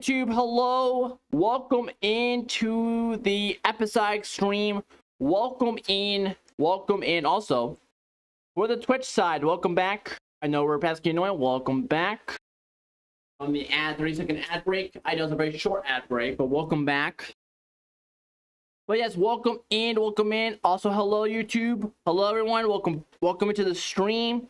YouTube, hello, welcome into the episodic stream. Welcome in. Also, for the Twitch side, welcome back. I know we're past annoying. Welcome back on the 30-second ad break. I know it's a very short ad break, but welcome back. But yes, welcome in. Also, hello YouTube, hello everyone. Welcome into the stream.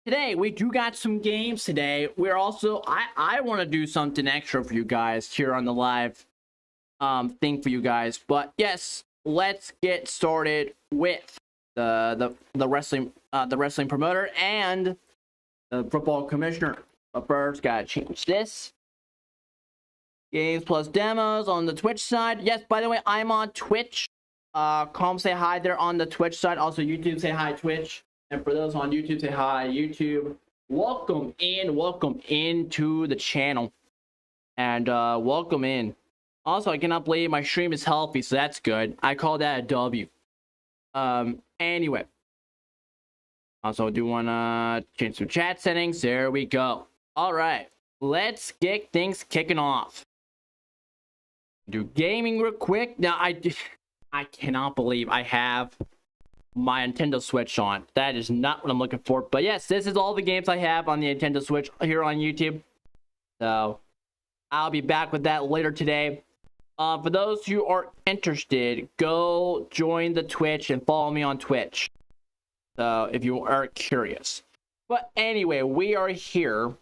Today we do got some games today. We're also I want to do something extra for you guys here on the live thing for you guys. But yes, let's get started with the wrestling promoter and the football commissioner. But first, gotta change this. Games plus demos on the Twitch side. Yes, by the way, I'm on Twitch. Calm, say hi there on the Twitch side. Also YouTube, say hi Twitch. And for those on YouTube, say hi, YouTube. Welcome into the channel. And welcome in. Also, I cannot believe my stream is healthy, so that's good. I call that a W. Anyway. Also, do want to change some chat settings. There we go. Alright, let's get things kicking off. Do gaming real quick. Now, I cannot believe I have my Nintendo Switch on. That is not what I'm looking for. But yes, this is all the games I have on the Nintendo Switch here on YouTube. So I'll be back with that later today. For those who are interested, go join the Twitch and follow me on Twitch. So if you are curious. But anyway, we are here.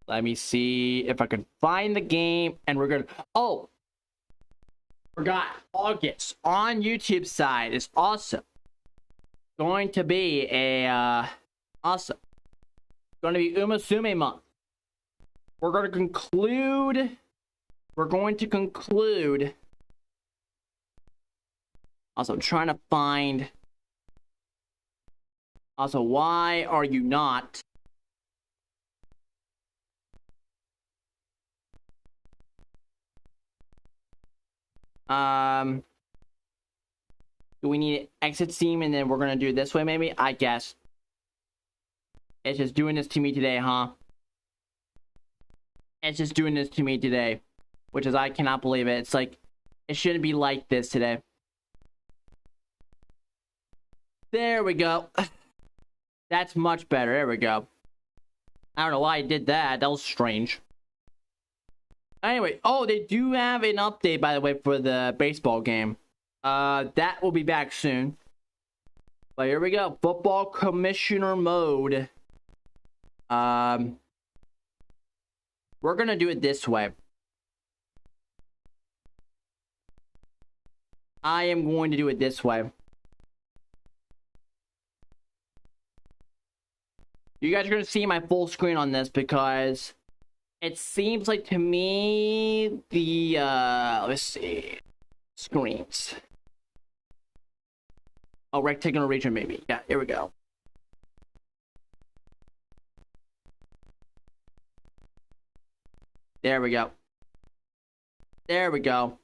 Let me see if I can find the game, and we're gonna forgot, August on YouTube side is awesome. Going to be a awesome. Going to be Umasume month. We're going to conclude. Also, I'm trying to find. Also, why are you not? Do we need exit scene and then we're gonna do it this way maybe? I guess. It's just doing this to me today, huh? It's just doing this to me today. Which is, I cannot believe it. It's like, it shouldn't be like this today. There we go. That's much better. There we go. I don't know why I did that. That was strange. Anyway, they do have an update, by the way, for the baseball game. That will be back soon. But here we go. Football commissioner mode. We're gonna do it this way. I am going to do it this way. You guys are gonna see my full screen on this because it seems like to me the let's see, screens. Oh, rectangular region maybe. Yeah, here we go. There we go. There we go.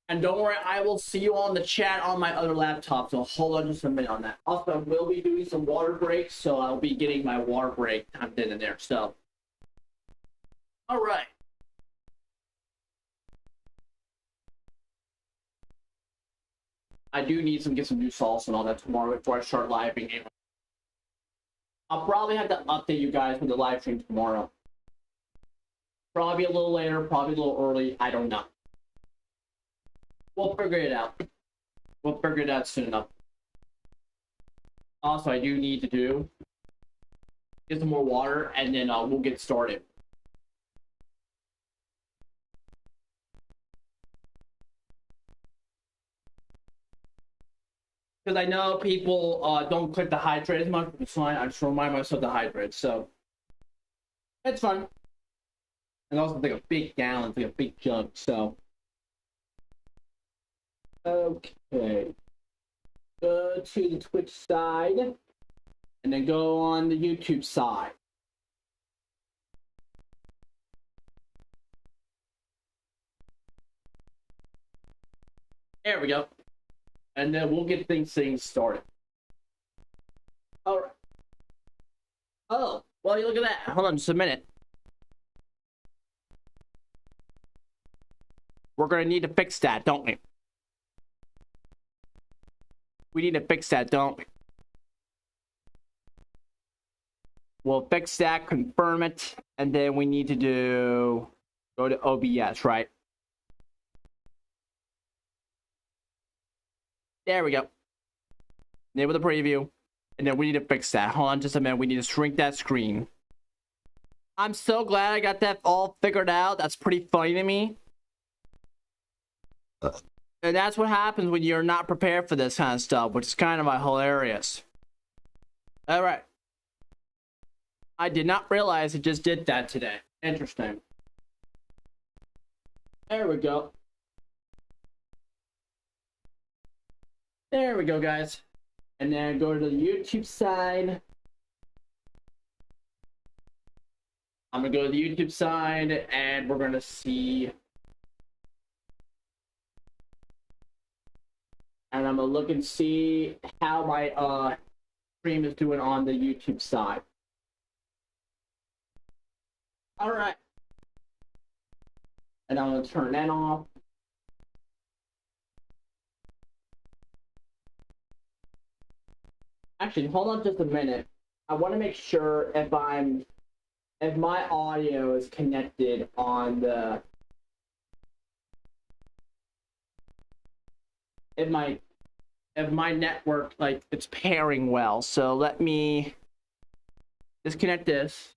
And don't worry, I will see you on the chat on my other laptop, so hold on just a minute on that. Also, I will be doing some water breaks, so I'll be getting my water break timed in there, so. Alright. I do need to get some new salsa and all that tomorrow before I start living. I'll probably have to update you guys with the live stream tomorrow. Probably a little later, probably a little early, I don't know. We'll figure it out. We'll figure it out soon enough. Also, I do need to get some more water, and then we'll get started. Because I know people don't click the hydrate as much, but it's fine. I just remind myself to hydrate, so it's fun. And also, it's like a big gallon, it's like a big jug, so. Okay. Go to the Twitch side, and then go on the YouTube side. There we go. And then we'll get things started. Alright. Oh, well, you look at that. Hold on just a minute. We're gonna need to fix that, don't we? We need to fix that, don't we? We'll fix that, confirm it, and then we need to go to OBS, right? There we go. Enable the preview. And then we need to fix that. Hold on just a minute. We need to shrink that screen. I'm so glad I got that all figured out. That's pretty funny to me. And that's what happens when you're not prepared for this kind of stuff, which is kind of hilarious. Alright. I did not realize it just did that today. Interesting. There we go. There we go, guys. And then go to the YouTube side. I'm gonna go to the YouTube side and we're gonna see. And I'm gonna look and see how my stream is doing on the YouTube side. Alright. And I'm gonna turn that off. Actually, hold on just a minute. I want to make sure if my audio is connected on the if my network, like, it's pairing well. So let me disconnect this,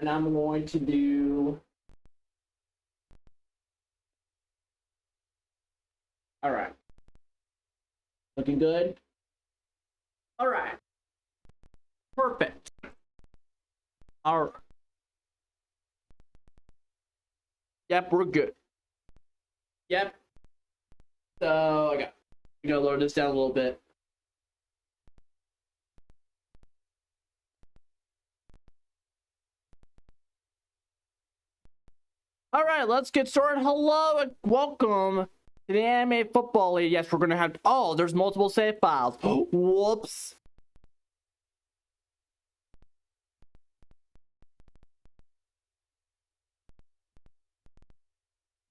and I'm going to do. All right, looking good. All right. Perfect. All right. Yep, we're good. Yep. So I gotta lower this down a little bit. All right, let's get started. Hello and welcome to the Anime Football League. Yes, we're gonna have. Oh, there's multiple save files. Whoops.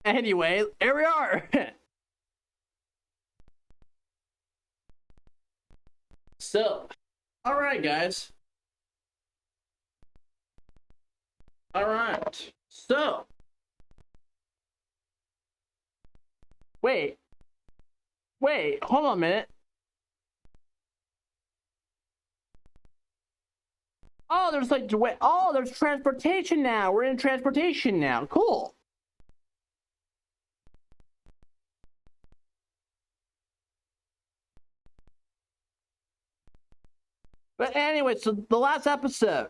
Anyway, here we are. So, all right, guys. All right. So, wait, hold on a minute. Oh, there's like, oh, there's transportation now. We're in transportation now. Cool. But anyway, so the last episode,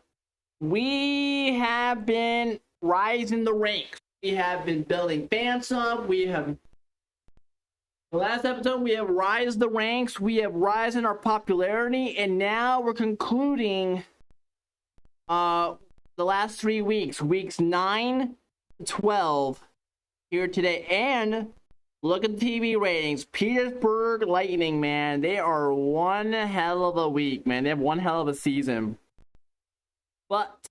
we have been rising the ranks. We have been building fans up. The last episode, we have rise the ranks. We have risen our popularity, and now we're concluding the last 3 weeks, weeks 9 to 12 here today. And look at the TV ratings. Petersburg Lightning, man, they are one hell of a week, man. They have one hell of a season. But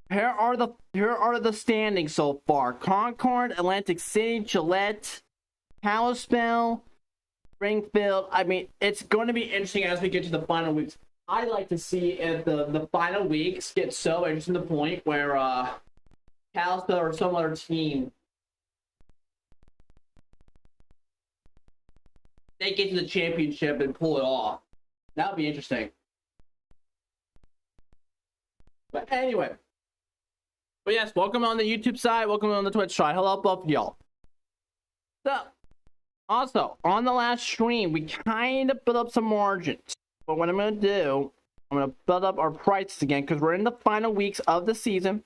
here are the standings so far. Concord, Atlantic City, Gillette, Kalispell, Springfield. I mean, it's going to be interesting as we get to the final weeks. I'd like to see if the final weeks get so interesting to the point where Kalispell or some other team, they get to the championship and pull it off. That would be interesting. But anyway. But yes, welcome on the YouTube side. Welcome on the Twitch side. Hello, both of y'all. So, also, on the last stream, we kind of built up some margins. But what I'm going to do, I'm going to build up our prices again because we're in the final weeks of the season.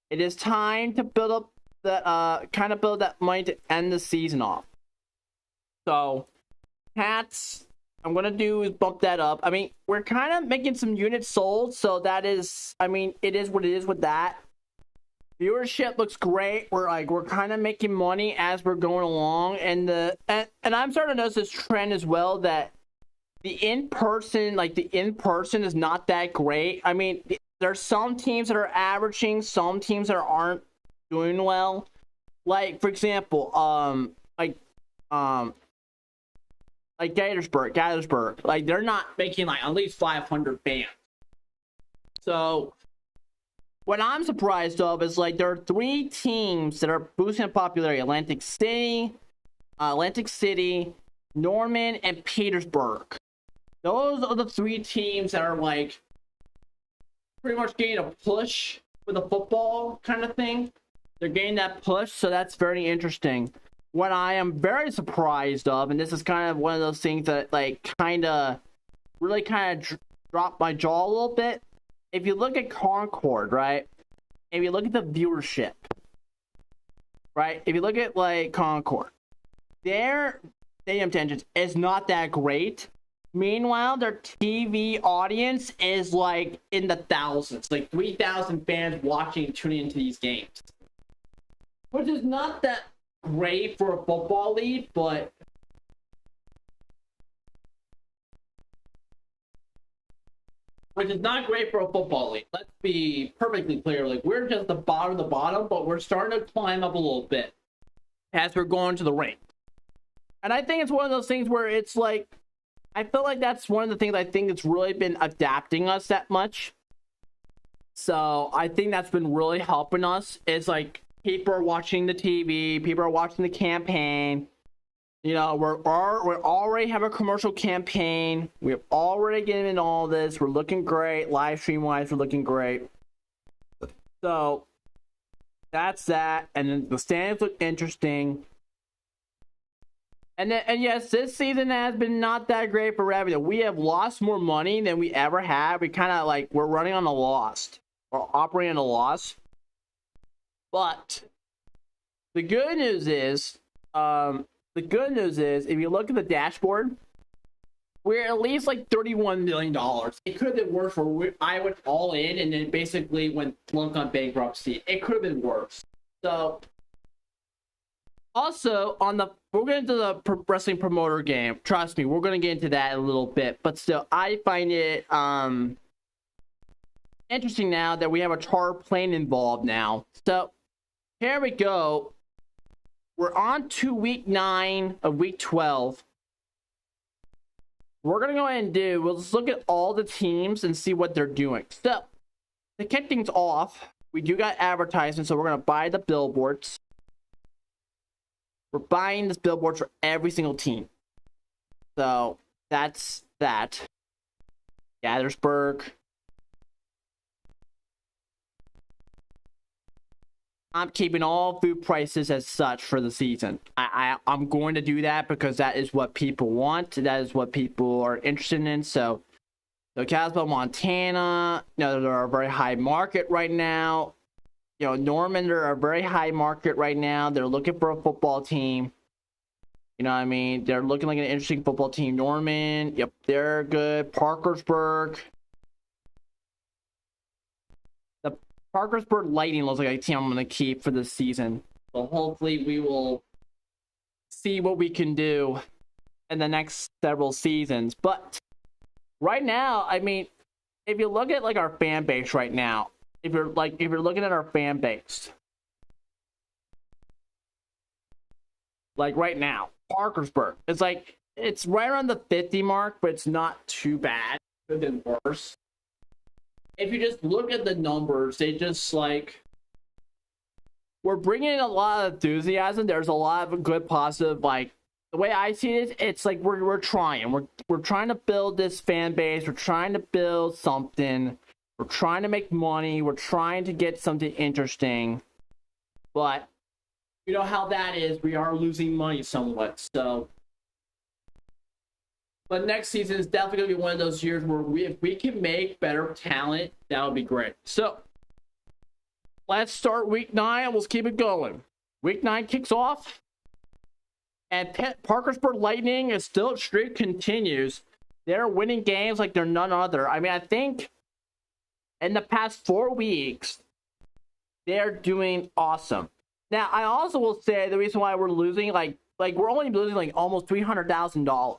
It is time to build up that, kind of build that money to end the season off. So, hats, I'm going to do is bump that up. I mean, we're kind of making some units sold, so that is, I mean, it is what it is with that. Viewership looks great. We're kind of making money as we're going along, and I'm starting to notice this trend as well that the in-person is not that great. I mean, there's some teams that are averaging, some teams that aren't doing well. Like, for example, like Gaithersburg, like they're not making like at least 500 fans. So what I'm surprised of is like there are 3 teams that are boosting popularity: Atlantic City, Norman, and Petersburg. Those are the 3 teams that are like pretty much getting a push with a football kind of thing. They're getting that push, so that's very interesting. What I am very surprised of, and this is kind of one of those things that like really dropped my jaw a little bit. If you look at Concord, right? If you look at the viewership, right? If you look at like Concord, their stadium attendance is not that great. Meanwhile, their TV audience is like in the thousands, like 3,000 fans watching and tuning into these games, which is not that great for a football league, but Let's be perfectly clear. Like, we're just the bottom of the bottom, but we're starting to climb up a little bit as we're going to the rank. And I think it's one of those things where it's like, I feel like that's one of the things I think that's really been adapting us that much. So I think that's been really helping us. It's like people are watching the TV, people are watching the campaign. You know, we already have a commercial campaign. We've already getting into all this. We're looking great. Live stream wise, we're looking great. So that's that. And then the standings look interesting. And yes, this season has been not that great for revenue. We have lost more money than we ever have. We kind of like, we're running on a loss. We're operating on a loss. But the good news is, if you look at the dashboard, we're at least like $31 million. It could have been worse for I went all in and then basically went flunk on bankruptcy. It could have been worse. So also we're going to the wrestling promoter game. Trust me, we're going to get into that in a little bit. But still, I find it interesting now that we have a charter plane involved now. So here we go. We're on to week 9 of week 12. We're going to go ahead and we'll just look at all the teams and see what they're doing. So, to kick things off, we do got advertisements, so we're going to buy the billboards. We're buying this billboard for every single team. So, that's that. Gaithersburg. I'm keeping all food prices as such for the season. I'm going to do that because that is what people want. That is what people are interested in. So Caswell, Montana, you know, they're a very high market right now. You know, Norman, they're a very high market right now. They're looking for a football team. You know what I mean? They're looking like an interesting football team. Norman, yep, they're good. Parkersburg. Parkersburg Lightning looks like a team I'm going to keep for this season. So hopefully we will see what we can do in the next several seasons. But right now, I mean, if you look at like our fan base right now, if you're looking at our fan base, like right now, Parkersburg, it's like, it's right around the 50 mark, but it's not too bad. Could have been worse. If you just look at the numbers, they just like, we're bringing in a lot of enthusiasm. There's a lot of good positive, like the way I see it, it's like we're trying. We're trying to build this fan base. We're trying to build something. We're trying to make money. We're trying to get something interesting. But you know how that is. We are losing money somewhat. So, but next season is definitely going to be one of those years where if we can make better talent, that would be great. So, let's start week 9 and let's keep it going. Week 9 kicks off. And Parkersburg Lightning is still, streak continues. They're winning games like they're none other. I mean, I think in the past 4 weeks, they're doing awesome. Now, I also will say the reason why we're losing, like we're only losing like almost $300,000.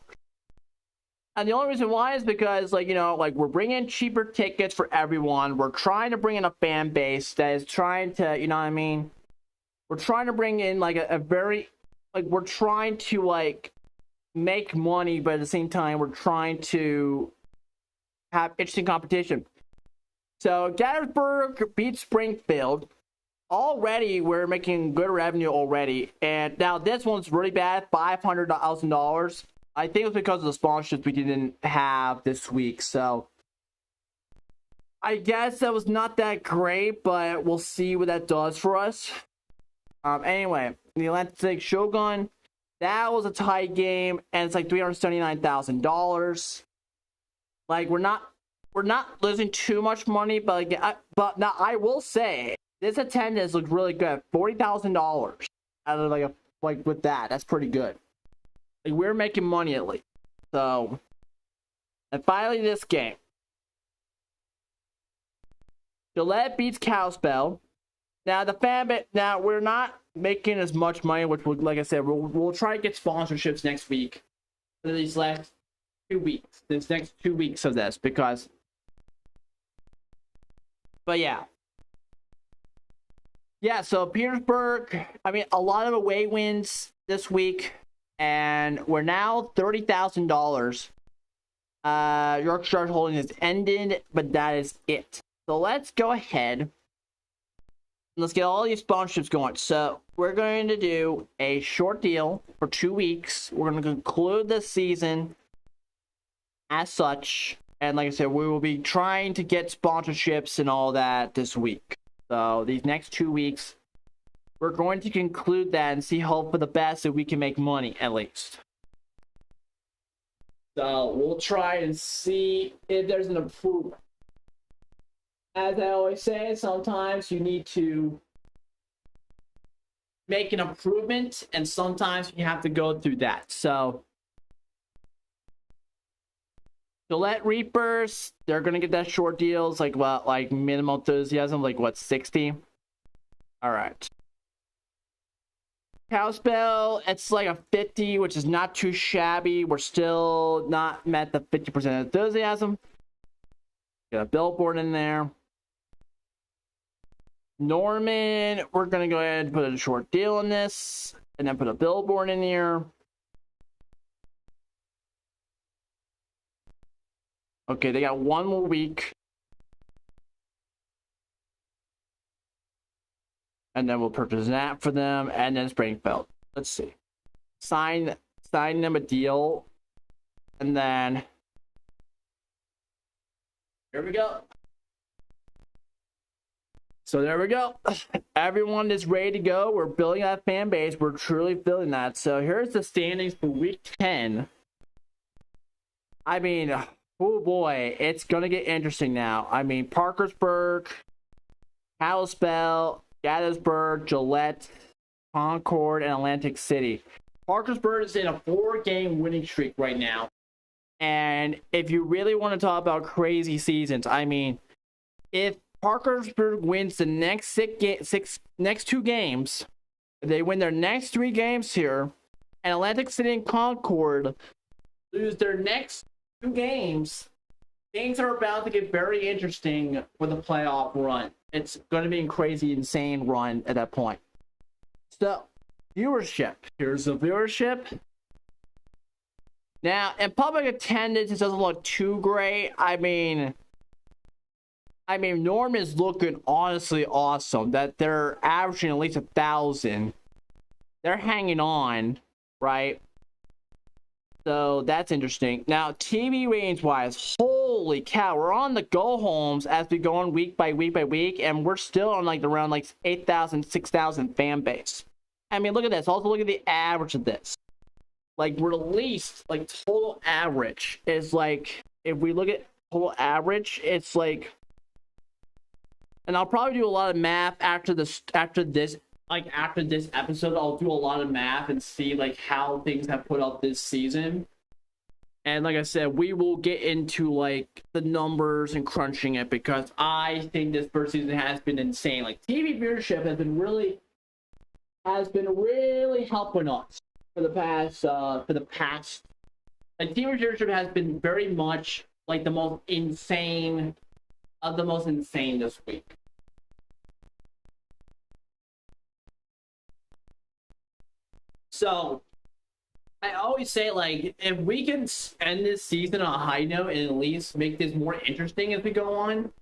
And the only reason why is because, like, you know, like, we're bringing in cheaper tickets for everyone. We're trying to bring in a fan base that is trying to, you know what I mean? We're trying to bring in, like, a very, like, we're trying to, like, make money, but at the same time, we're trying to have interesting competition. So, Gettysburg beat Springfield. Already, we're making good revenue already. And now this one's really bad, $500,000. I think it was because of the sponsorships we didn't have this week. So, I guess that was not that great, but we'll see what that does for us. Anyway, the Atlantic Shogun, that was a tight game, and it's like $379,000. Like, we're not losing too much money, but like, but now I will say this attendance looked really good. $40,000 out of like with that. That's pretty good. Like, we're making money at least. So, and finally this game. Gillette beats Kalispell. Now the fan base. Now we're not making as much money, which will, like I said, we'll try to get sponsorships next week. For these last 2 weeks, this next 2 weeks of this, because. But yeah. Yeah. So Petersburg. I mean, a lot of away wins this week, and we're now $30,000. Yorkshire holding has ended, but that is it. So let's go ahead. Let's get all these sponsorships going. So we're going to do a short deal for 2 weeks. We're going to conclude the season as such. And like I said, we will be trying to get sponsorships and all that this week. So these next 2 weeks, we're going to conclude that and see, hope for the best, so we can make money at least. So we'll try and see if there's an improvement. As I always say, sometimes you need to make an improvement, and sometimes you have to go through that. So, Gillette Reapers, they're gonna get that short deals, like what, like minimum enthusiasm, like what, 60? All right. Kalispell, it's like a 50, which is not too shabby. We're still not met the 50% enthusiasm. Got a billboard in there. Norman, we're gonna go ahead and put a short deal in this, and then put a billboard in here. Okay, they got 1 more week, and then we'll purchase that for them, and then Springfield. Let's see, sign them a deal, and then here we go. So there we go. Everyone is ready to go. We're building that fan base. We're truly building that. So here's the standings for week 10. I mean, oh boy, it's going to get interesting now. I mean, Parkersburg, Kalispell, Gettysburg, Gillette, Concord, and Atlantic City. Parkersburg is in a 4-game winning streak right now. And if you really want to talk about crazy seasons, I mean, if Parkersburg wins the next 2 games, if they win their next 3 games here, and Atlantic City and Concord lose their next 2 games, things are about to get very interesting for the playoff run. It's going to be a crazy, insane run at that point. So, viewership. Here's the viewership. Now, in public attendance, it doesn't look too great. I mean, Norm is looking honestly awesome. That they're averaging at least 1,000. They're hanging on, right? So that's interesting. Now, TV ratings wise, holy cow, we're on the go homes as we go on week by week by week, and we're still on like around like 8,000, 6,000 fan base. I mean, look at this. Also, look at the average of this. Like, we're at least like total average is like, if we look at total average, it's like. And I'll probably do a lot of math after this episode. I'll do a lot of math and see like how things have put up this season. And like I said, we will get into like the numbers and crunching it, because I think this first season has been insane. Like, TV viewership has been really helping us for the past The team viewership has been very much like the most insane of the most insane this week. So I always say, like, if we can end this season on a high note and at least make this more interesting as we go on,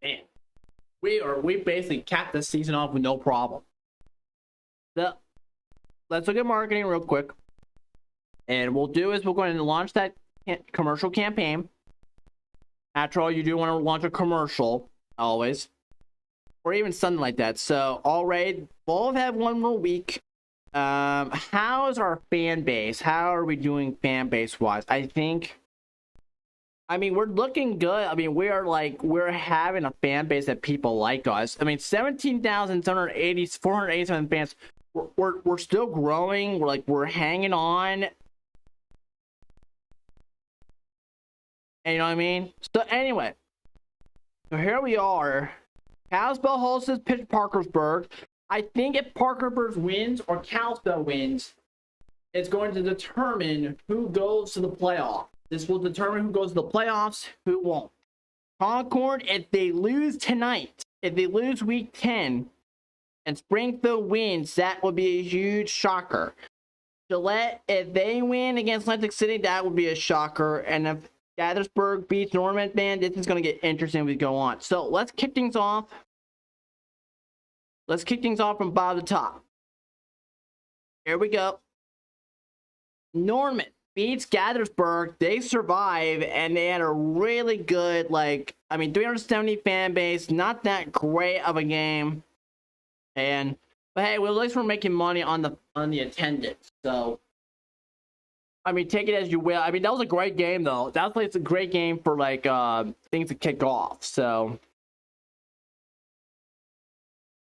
man, we basically capped the season off with no problem. So let's look at marketing real quick. And we'll do is we're going to launch that commercial campaign. After all, you do want to launch a commercial, always. Or even something like that. So, alright, both have one more week. How is our fan base? How are we doing fan base wise? I mean, we're looking good. I mean, we're having a fan base that people like us. I mean, 487 fans. We're still growing. We're hanging on. And you know what I mean? So anyway, so here we are. Kalispell hosts pitch Parkersburg. I think if Parkersburg wins or Kalispell wins, it's going to determine who goes to the playoff. This will determine who goes to the playoffs, who won't. Concord, if they lose tonight, if they lose week 10, and Springfield wins, that would be a huge shocker. Gillette, if they win against Atlantic City, that would be a shocker. And if Gaithersburg beats Norman, man, this is going to get interesting as we go on. So let's kick things off. Let's kick things off from bottom to top. Here we go. Norman beats Gaithersburg. They survive, and they had a really good, 370 fan base. Not that great of a game. But hey, well, at least we're making money on the attendance. So, I mean, take it as you will. I mean, that was a great game, though. It's a great game for things to kick off. So,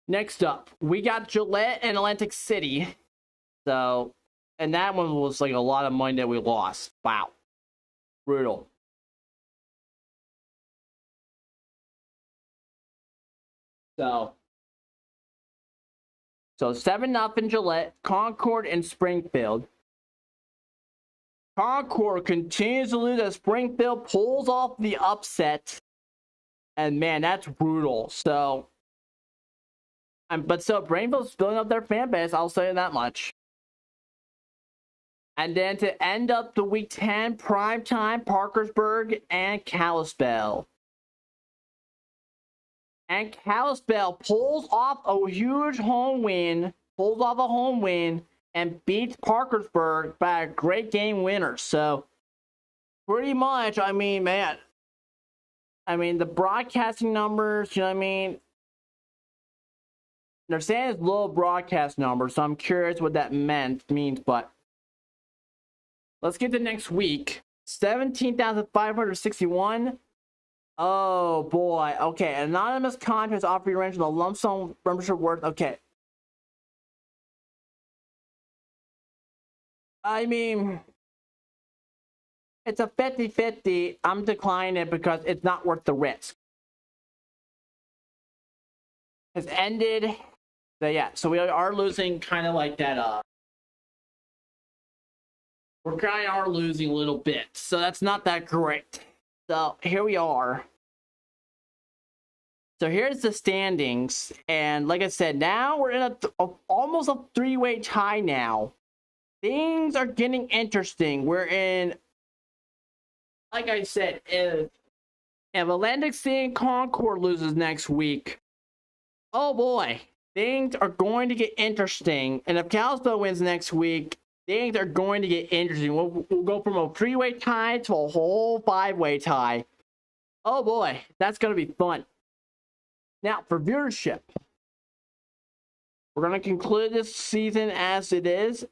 next up, we got Gillette and Atlantic City. So, and that one was a lot of money that we lost. Wow, brutal. So 7-0 Gillette, Concord, and Springfield. Concord continues to lose as Springfield pulls off the upset. And man, that's brutal. So, but Springfield's filling up their fan base, I'll say that much. And then to end up the week 10 primetime, Parkersburg and Kalispell. And Kalispell pulls off a huge home win, and beats Parkersburg by a great game winner. So, pretty much, I mean, man. I mean, the broadcasting numbers, you know what I mean? They're saying it's low broadcast numbers, so I'm curious what that means, but let's get to next week. 17,561. Oh boy. Okay. Anonymous contracts offer you range of the lump sum membership worth. Okay. I mean, it's a 50-50. I'm declining it because it's not worth the risk. It's ended. So yeah, so we are losing kind of like that. We're kind of are losing a little bit. So that's not that great. So here we are. So here's the standings. And like I said, now we're in almost a 3-way tie now. Things are getting interesting. We're in, like I said, if Atlantic City and Concord loses next week, oh boy, things are going to get interesting. And if Kalispell wins next week, things are going to get interesting. We'll go from a 3-way tie to a whole 5-way tie. Oh boy, that's going to be fun. Now, for viewership, we're going to conclude this season as it is.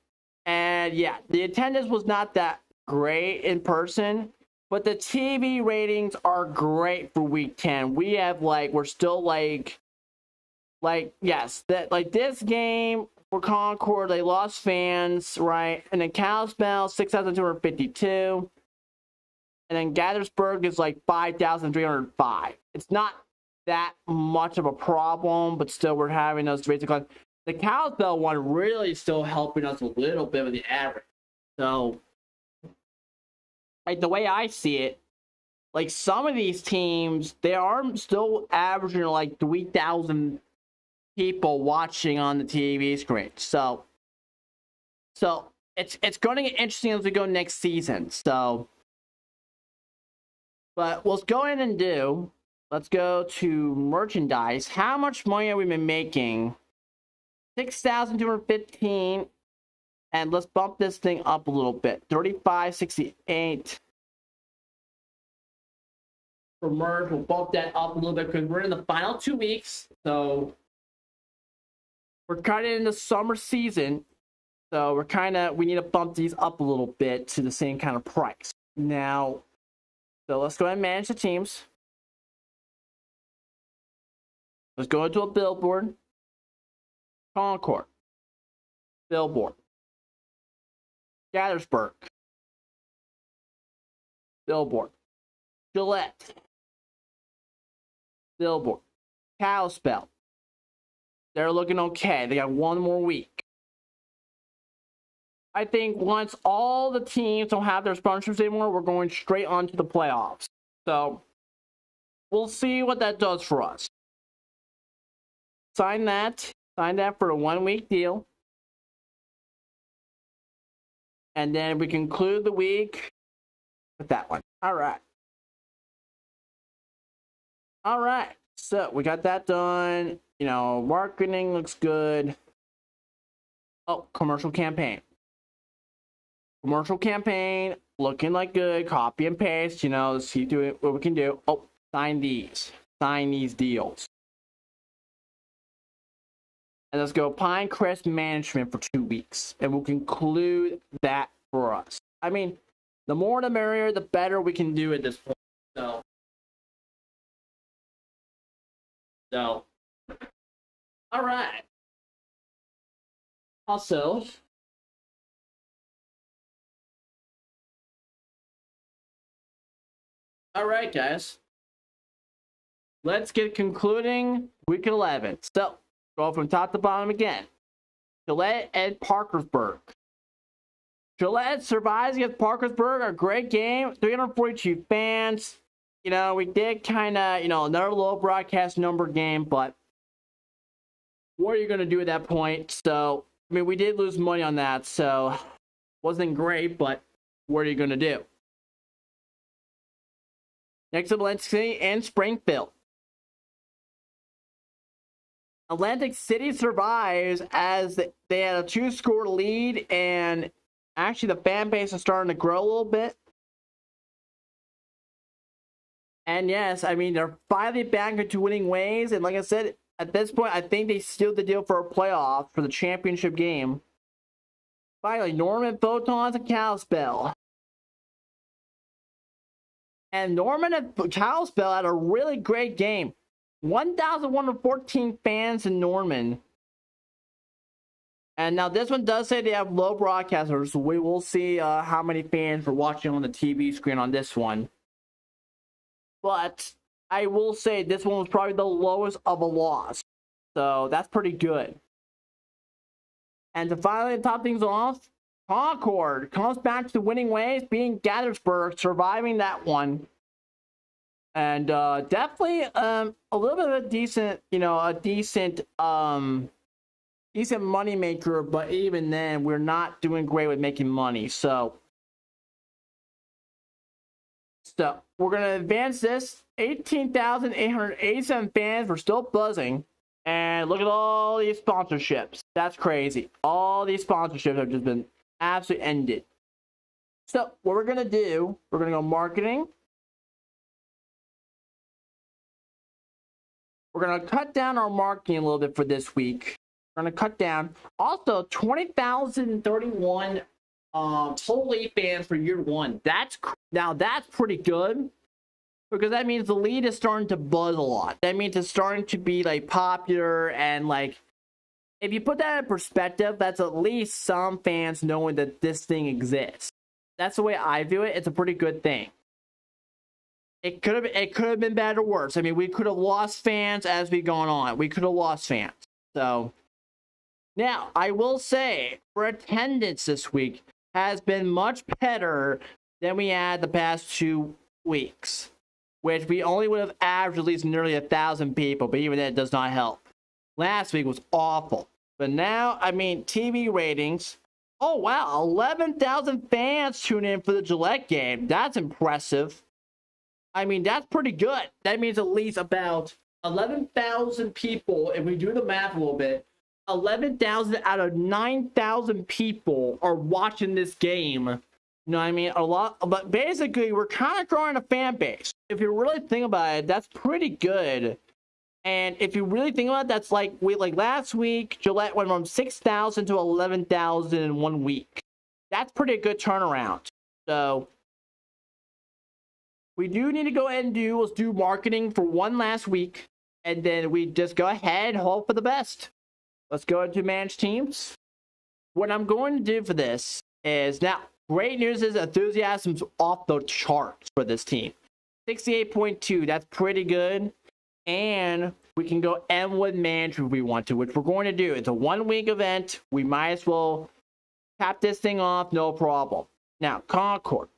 And yeah, the attendance was not that great in person, but the TV ratings are great for week 10. We have we're still yes, that this game for Concord, they lost fans, right? And then Kalispell, 6,252. And then Gaithersburg is 5,305. It's not that much of a problem, but still we're having those rates decline. The Kalispell one really still helping us a little bit with the average. So like the way I see it, like some of these teams, they are still averaging like 3,000 people watching on the TV screen. So it's going to get interesting as we go next season. So, but let's go in and do. Let's go to merchandise. How much money have we been making? 6,215. And let's bump this thing up a little bit. 35.68 for merch. We'll bump that up a little bit because we're in the final 2 weeks. So we're kind of in the summer season. So we need to bump these up a little bit to the same kind of price. Now, so let's go ahead and manage the teams. Let's go into a billboard. Concord. Billboard. Gaithersburg. Billboard. Gillette. Billboard. Kalispell. They're looking okay. They got one more week. I think once all the teams don't have their sponsorships anymore, we're going straight on to the playoffs. So we'll see what that does for us. Sign that for a 1 week deal. And then we conclude the week with that one. All right. So we got that done. You know, marketing looks good. Oh, commercial campaign. Commercial campaign looking like good. Copy and paste. You know, let's see what we can do. Oh, sign these. Sign these deals. And let's go Pinecrest Management for 2 weeks. And we'll conclude that for us. I mean, the more the merrier, the better we can do at this point. So, all right. Also, all right, guys. Let's get concluding week 11. So, go from top to bottom again. Gillette and Parkersburg. Gillette survives against Parkersburg. A great game. 342 fans. You know, we did kind of, another low broadcast number game, but what are you going to do at that point? So, I mean, we did lose money on that, so wasn't great, but what are you going to do? Next up, Atlantic City and Springfield. Atlantic City survives as they had a 2-score lead, and actually the fan base is starting to grow a little bit. And yes, I mean, they're finally back into winning ways. And like I said, at this point, I think they sealed the deal for a playoff for the championship game. Finally, Norman, Photons, and Kalispell. And Norman and Kalispell had a really great game. 1,114 fans in Norman. And now this one does say they have low broadcasters, so we will see how many fans were watching on the TV screen on this one. But I will say this one was probably the lowest of a loss. So that's pretty good. And to finally top things off, Concord comes back to winning ways, beating Gaithersburg, surviving that one. And definitely a little bit of a decent, decent money maker, but even then we're not doing great with making money. So we're going to advance this. 18,887 fans. We're still buzzing. And look at all these sponsorships. That's crazy. All these sponsorships have just been absolutely ended. So what we're going to do, we're going to go marketing. We're going to cut down our marketing a little bit for this week. We're going to cut down. Also, 20,031 total lead fans for year one. That's pretty good, because that means the lead is starting to buzz a lot. That means it's starting to be like popular, and like if you put that in perspective, that's at least some fans knowing that this thing exists. That's the way I view it. It's a pretty good thing. It could have been better or worse. I mean, we could have lost fans as we gone on. We could have lost fans. So now I will say for attendance this week has been much better Then we add the past 2 weeks, which we only would have averaged at least nearly 1,000 people, but even that does not help. Last week was awful. But now, I mean, TV ratings. Oh, wow, 11,000 fans tune in for the Gillette game. That's impressive. I mean, that's pretty good. That means at least about 11,000 people, if we do the math a little bit, 11,000 out of 9,000 people are watching this game. You know what I mean? A lot, but basically, we're kind of growing a fan base. If you really think about it, that's pretty good. And if you really think about it, that's like last week, Gillette went from 6,000 to 11,000 in 1 week. That's pretty good turnaround. So we do need to go ahead and let's do marketing for one last week. And then we just go ahead and hope for the best. Let's go into managed teams. What I'm going to do for this is, now, great news is enthusiasm's off the charts for this team. 68.2, that's pretty good. And we can go M1 management if we want to, which we're going to do. It's a 1 week event. We might as well cap this thing off, no problem. Now, Concord.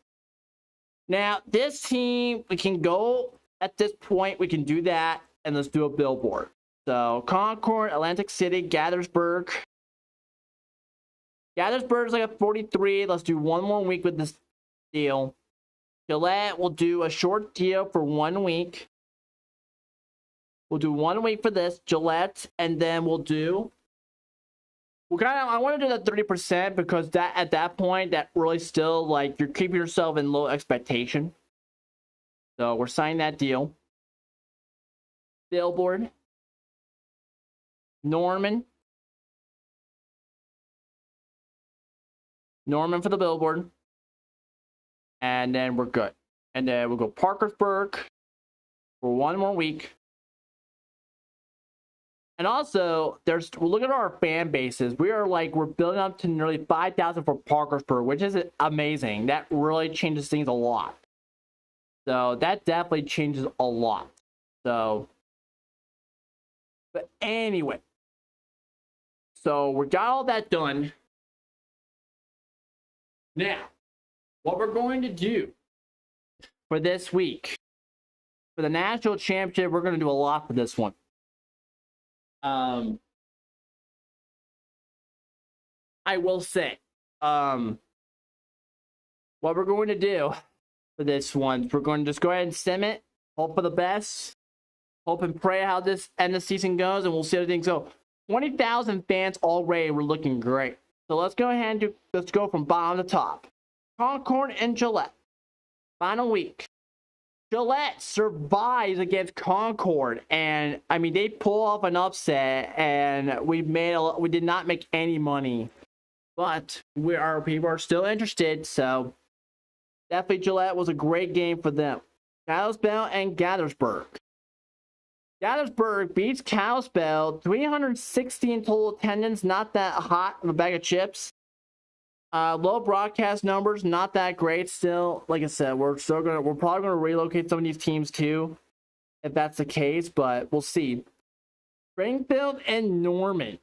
Now, this team, we can go at this point, we can do that, and let's do a billboard. So, Concord, Atlantic City, Gaithersburg. Gaithersburg is like a 43. Let's do 1 more week with this deal. Gillette will do a short deal for 1 week. We'll do 1 week for this, Gillette, and then I want to do that 30% because that at that point, that really still, like, you're keeping yourself in low expectation. So we're signing that deal. Billboard. Norman for the billboard. And then we're good. And then we'll go Parkersburg for 1 more week. And also, look at our fan bases. We're building up to nearly 5,000 for Parkersburg, which is amazing. That really changes things a lot. So that definitely changes a lot. So, but anyway. So we got all that done. Now, what we're going to do for this week, for the national championship, we're going to do a lot for this one. I will say, what we're going to do for this one, we're going to just go ahead and sim it, hope for the best, hope and pray how this end of the season goes, and we'll see how things go. 20,000 fans already, we're looking great. So let's go ahead and let's go from bottom to top. Concord and Gillette. Final week. Gillette survives against Concord, and I mean they pull off an upset, and we did not make any money, but our people are still interested. So definitely Gillette was a great game for them. Kalispell and Gaithersburg. Gaithersburg beats Kalispell, 360 in total attendance, not that hot of a bag of chips. Low broadcast numbers, not that great still. Like I said, we're probably gonna relocate some of these teams too, if that's the case, but we'll see. Springfield and Norman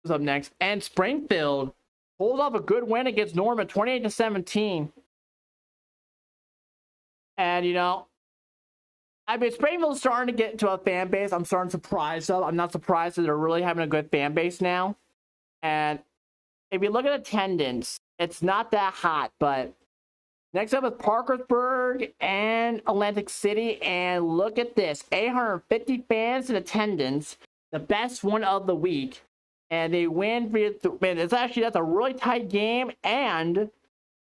is up next, and Springfield pulls off a good win against Norman, 28-17. And I mean, Springfield's starting to get into a fan base. I'm starting to surprise them. I'm not surprised that they're really having a good fan base now. And if you look at attendance, it's not that hot, but next up is Parkersburg and Atlantic City, and look at this, 850 fans in attendance, the best one of the week, and they win. That's a really tight game, and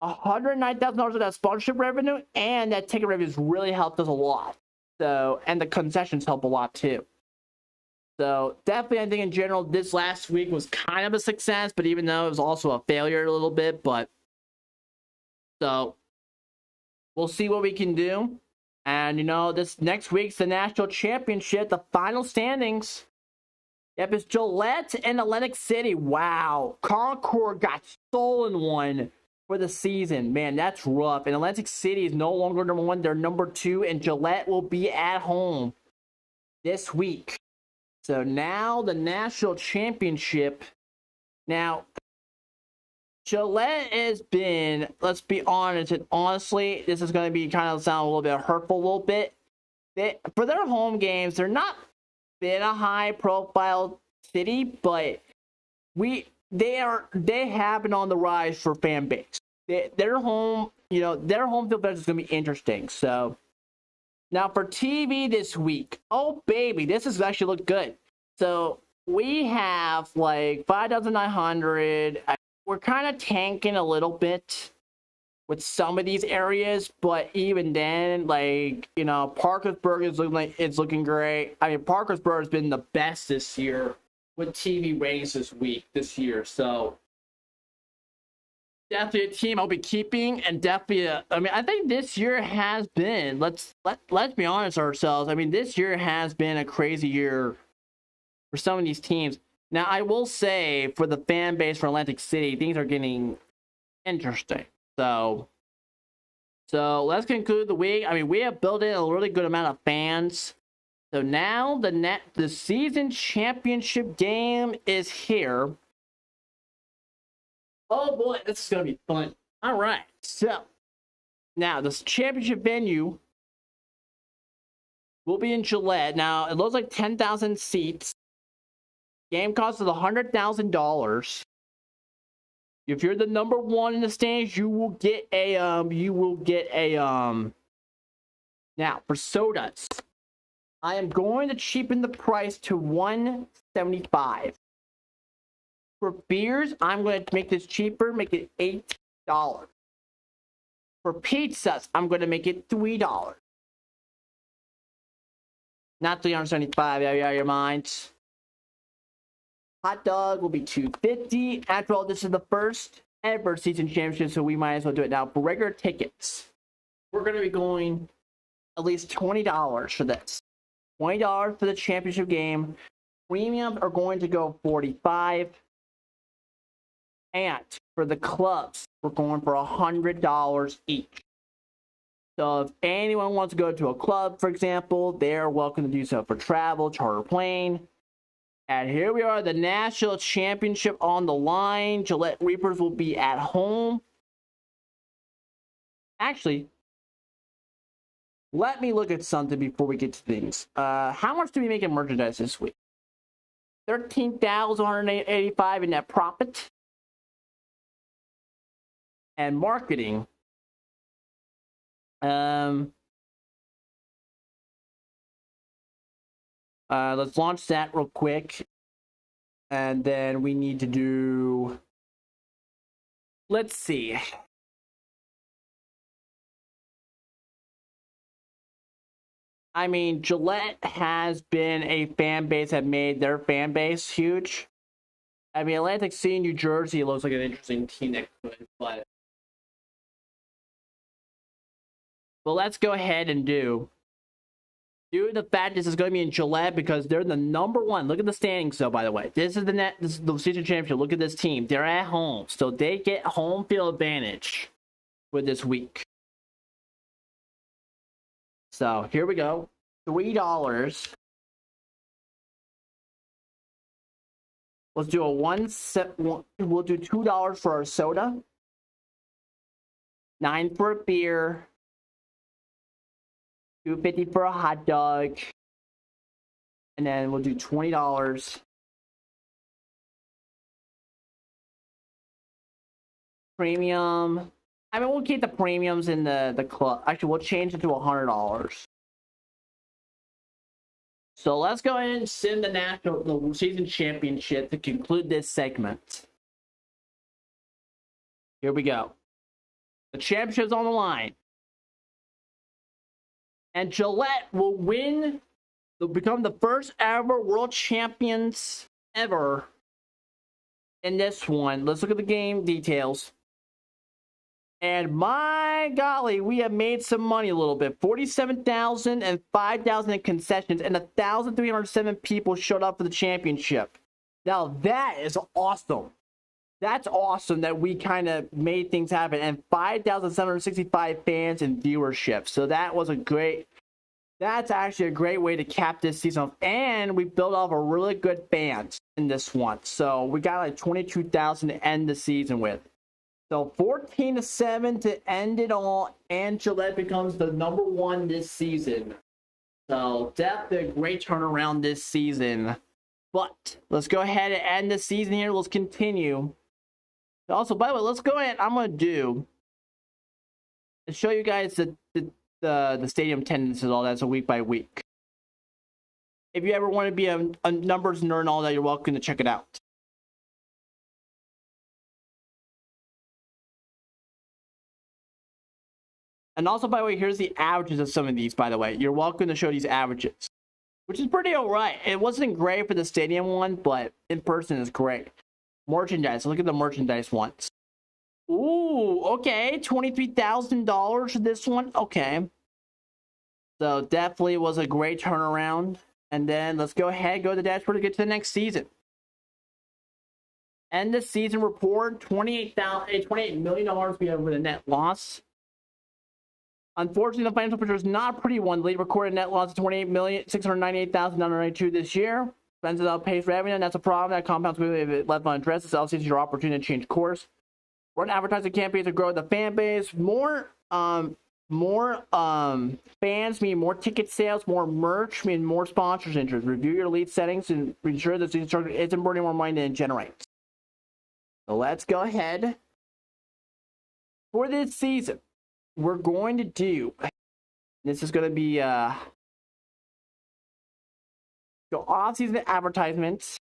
$109,000 of that sponsorship revenue, and that ticket revenue has really helped us a lot. So, and the concessions help a lot too. So definitely, I think in general, this last week was kind of a success, but even though it was also a failure a little bit, but so we'll see what we can do. And this next week's the national championship, the final standings. Yep, it's Gillette and Atlantic City. Wow, Concord got stolen one for the season. Man, that's rough. And Atlantic City is no longer number 1; they're number 2, and Gillette will be at home this week. So now the national championship. Now, Gillette has been, let's be honest, and honestly, this is going to be kind of sound a little bit hurtful a little bit. For their home games, they're not been a high profile city, but they have been on the rise for fan base. Their home field is going to be interesting. So now for TV this week, oh baby, this is actually look good. So we have like 5,900. We're kind of tanking a little bit with some of these areas, but even then, like, you know, Parkersburg is looking like it's looking great. I mean, Parkersburg has been the best this year with TV ratings this year. So definitely a team I'll be keeping, and definitely, I mean, I think this year has been. Let's be honest ourselves. I mean, this year has been a crazy year for some of these teams. Now, I will say for the fan base for Atlantic City, things are getting interesting. So let's conclude the week. I mean, we have built in a really good amount of fans. So now the season championship game is here. Oh boy, this is gonna be fun. All right, so now this championship venue will be in Gillette. Now it looks like 10,000 seats. Game cost is $100,000. If you're the number one in the stands, you will get a now for sodas, I am going to cheapen the price to $1.75. For beers, I'm going to make this cheaper, make it $8. For pizzas, I'm going to make it $3. Not $375, out of your minds. Hot dog will be $2.50. After all, this is the first ever season championship, so we might as well do it now. For regular tickets, we're going to be going at least $20 for this. $20 for the championship game. Premiums are going to go $45. And for the clubs, we're going for $100 each. So if anyone wants to go to a club, for example, they're welcome to do so for travel, charter plane. And here we are, the national championship on the line. Gillette Reapers will be at home. Actually, let me look at something before we get to things. How much do we make in merchandise this week? $13,185 in net profit. And marketing. Let's launch that real quick. And then we need to do... Let's see. I mean, Gillette has been a fan base that made their fan base huge. I mean, Atlantic City, New Jersey looks like an interesting team that could, but let's go ahead and do the fact this is going to be in Gillette because they're the number one. Look at the standings, though, by the way. This is the season championship. Look at this team. They're at home, so they get home field advantage for this week. So here we go. $3. Let's do we'll do $2 for our soda. $9 for a beer. $2.50 for a hot dog. And then we'll do $20. Premium. I mean, we'll keep the premiums in the club. Actually, we'll change it to $100. So let's go ahead and send the season championship to conclude this segment. Here we go. The championship's on the line. And Gillette will they'll become the first ever world champions ever in this one. Let's look at the game details. And my golly, we have made some money a little bit. 47,000 and 5,000 in concessions, and 1,307 people showed up for the championship. Now that is awesome. That's awesome that we kind of made things happen. And 5,765 fans and viewership. So that's actually a great way to cap this season off. And we built off a really good fans in this one. So we got like 22,000 to end the season with. So 14-7 to end it all, and Gillette becomes the #1 this season. So definitely a great turnaround this season. But let's go ahead and end the season here. Let's continue. Also, by the way, let's go ahead. I'm gonna do and show you guys the stadium attendance and all that. So week by week. If you ever want to be a numbers nerd and all that, you're welcome to check it out. And also, by the way, here's the averages of some of these, by the way. You're welcome to show these averages, which is pretty alright. It wasn't great for the stadium one, but in person is great. Merchandise. Look at the merchandise ones. Ooh, okay. $23,000 for this one. Okay. So definitely was a great turnaround. And then let's go ahead, go to the dashboard to get to the next season. End the season report, $28 million we have with a net loss. Unfortunately, the financial picture is not a pretty one. They recorded a net loss of $28,698,992 this year. Expenses outpace revenue, and that's a problem that compounds quickly if it left unaddressed. It's obviously your opportunity to change course. Run advertising campaigns to grow the fan base. More fans mean more ticket sales, more merch mean more sponsors interest. Review your lead settings and ensure that the instructor isn't burning more money than it generates. So let's go ahead. For this season, we're going to do, this is going to be go off-season advertisements.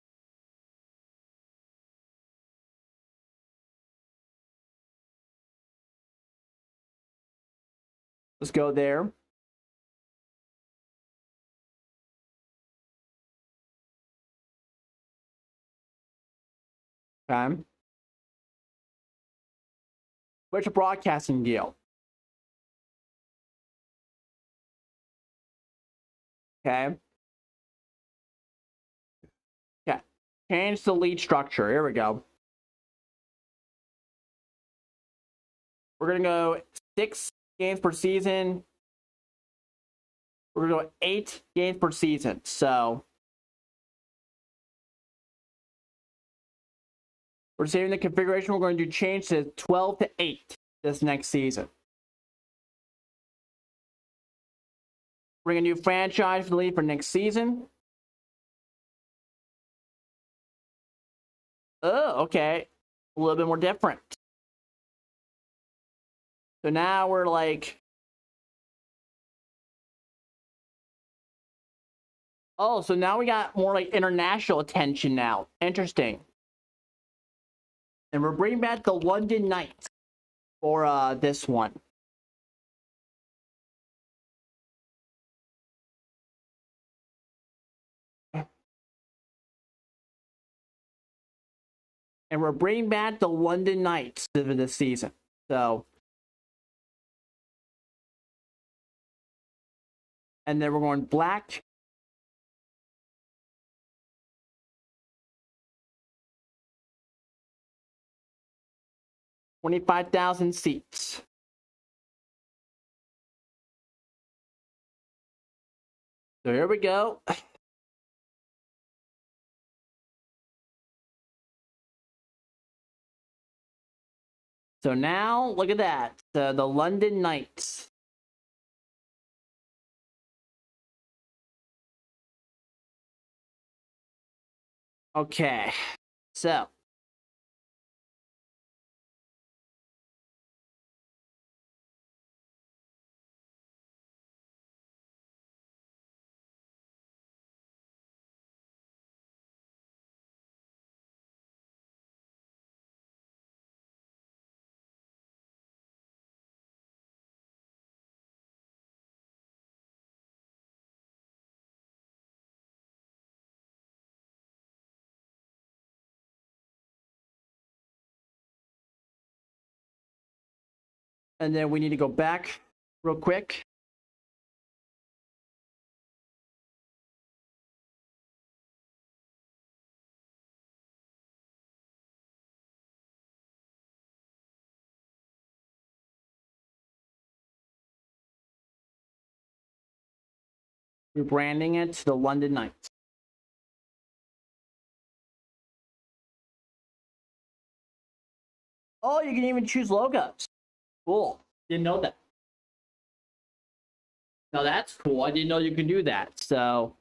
Let's go there. Okay. What's your broadcasting deal? Okay. Okay. Change the lead structure. Here we go. We're going to go 6 games per season. We're going to go 8 games per season. So we're saving the configuration. We're going to change to 12 to 8 this next season. Bring a new franchise for the league for next season. Oh, okay. A little bit more different. So now we're like, oh, so now we got more like international attention now. Interesting. And we're bringing back the London Knights for this one. And we're bringing back the London Knights for this season. So, and then we're going black. $25,000 seats. So here we go. So now, look at that. The London Knights. Okay. So. And then we need to go back real quick. Rebranding it to the London Knights. Oh, you can even choose logos. Cool. Didn't know that. Now that's cool. I didn't know you can do that. So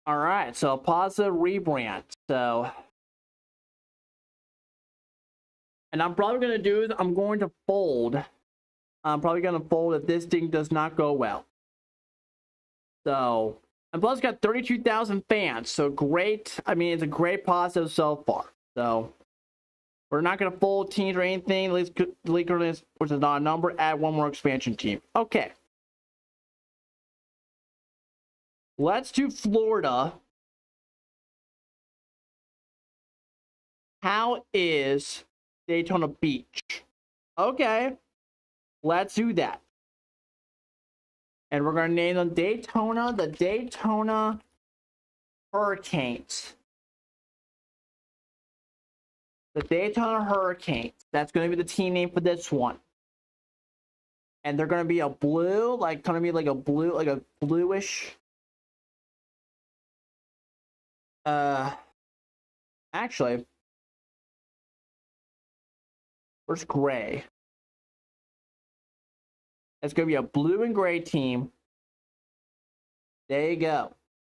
all right, so pause the rebrand. So, and I'm probably gonna do. I'm going to fold. I'm probably gonna fold if this thing does not go well. So, and plus, got 32,000 fans. So great. I mean, it's a great positive so far. So, we're not gonna fold teams or anything. At least, which is not a number. Add one more expansion team. Okay. Let's do Florida. How is Daytona Beach? Okay, let's do that. And we're going to name them Daytona, the Daytona Hurricanes. The Daytona Hurricanes. That's going to be the team name for this one. And they're going to be a blue, like going to be like a blue, like a bluish. Actually, where's gray? It's going to be a blue and gray team. There you go.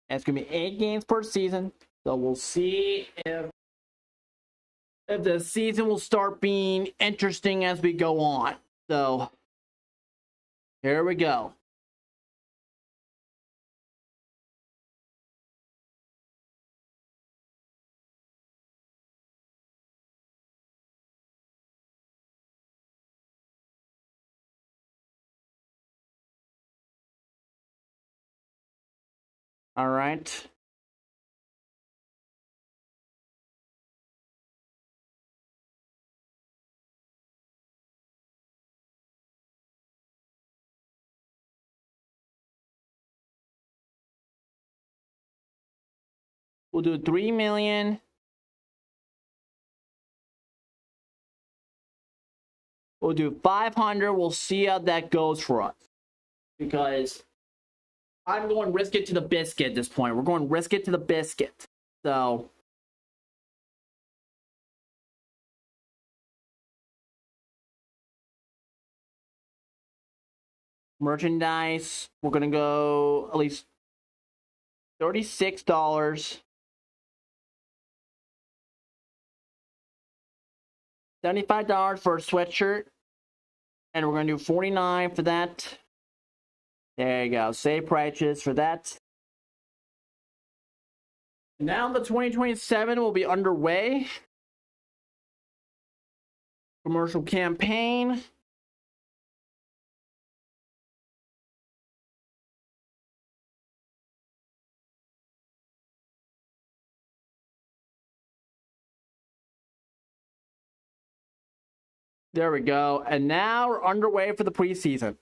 And it's going to be 8 games per season. So we'll see if the season will start being interesting as we go on. So here we go. All right. We'll do 3 million. We'll do 500. We'll see how that goes for us. Because I'm going risk it to the biscuit at this point. We're going risk it to the biscuit. So merchandise, we're gonna go at least $36. $75 for a sweatshirt. And we're gonna do $49 for that. There you go. Save prices for that. Now the 2027 will be underway. Commercial campaign. There we go. And now we're underway for the preseason.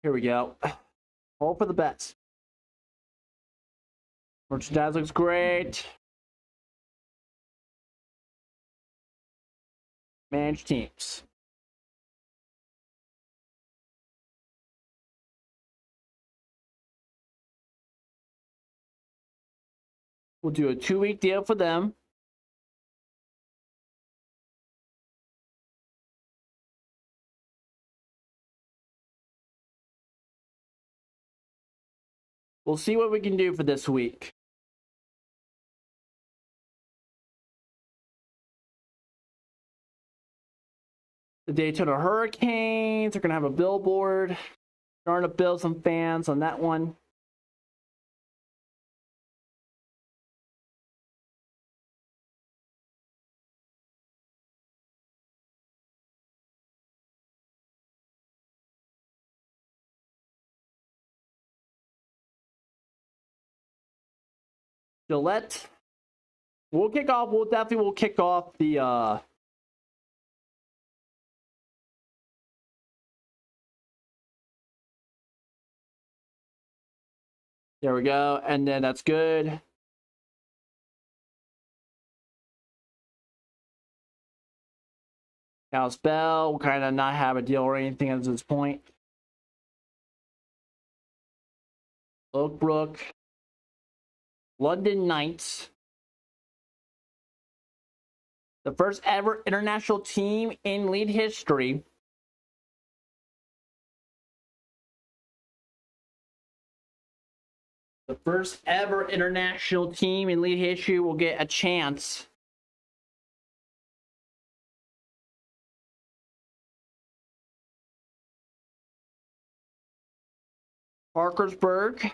Here we go. Hope for the best. Merchandise looks great. Manage teams. We'll do a 2-week deal for them. We'll see what we can do for this week. The Daytona Hurricanes are going to have a billboard. Starting to build some fans on that one. Gillette. We'll kick off. We'll definitely kick off the there we go. And then that's good. Now Spell will kind of not have a deal or anything at this point. Oakbrook. London Knights. The first ever international team in league history. The first ever international team in league history will get a chance. Parkersburg.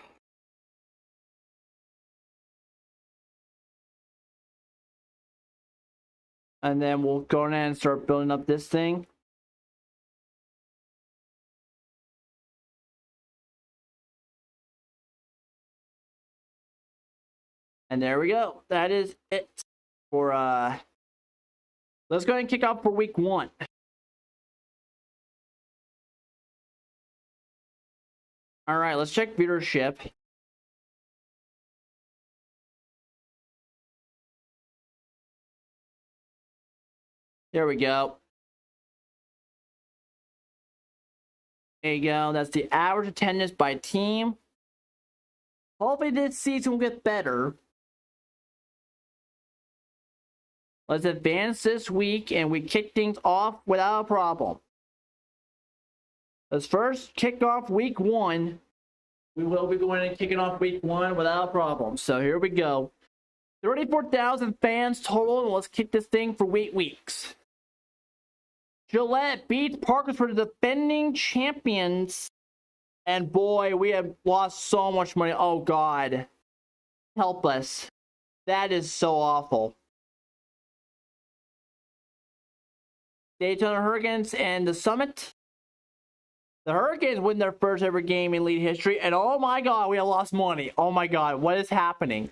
And then we'll go in and start building up this thing. And there we go. That is it for let's go ahead and kick off for week 1. All right, let's check viewership. There we go. There you go. That's the average attendance by team. Hopefully this season will get better. Let's advance this week, and we kick things off without a problem. Let's first kick off week 1. We will be going and kicking off week 1 without a problem. So here we go. 34,000 fans total, and let's kick this thing for 8 weeks. Gillette beats Parkersburg, the defending champions. And boy, we have lost so much money. Oh, God. Help us. That is so awful. Daytona Hurricanes and the Summit. The Hurricanes win their first ever game in league history. And oh my God, we have lost money. Oh my God, what is happening?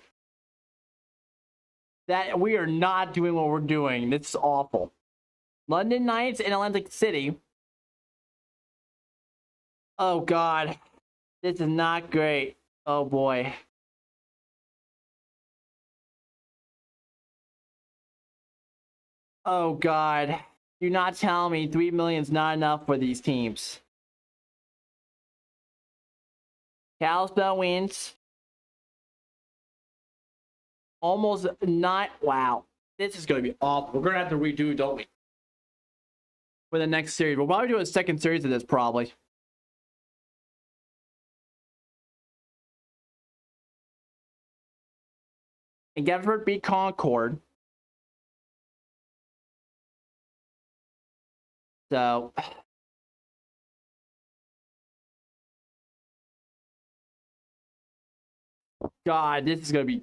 That we are not doing what we're doing. This is awful. London Knights and Atlantic City. Oh God, this is not great. Oh boy. Oh God. Do not tell me 3 million is not enough for these teams. Kalispell wins. Almost not. Wow. This is going to be awful. We're going to have to redo, don't we? For the next series. We'll probably do a second series of this, probably. And Gettysburg beat Concord. So, God, this is going to be,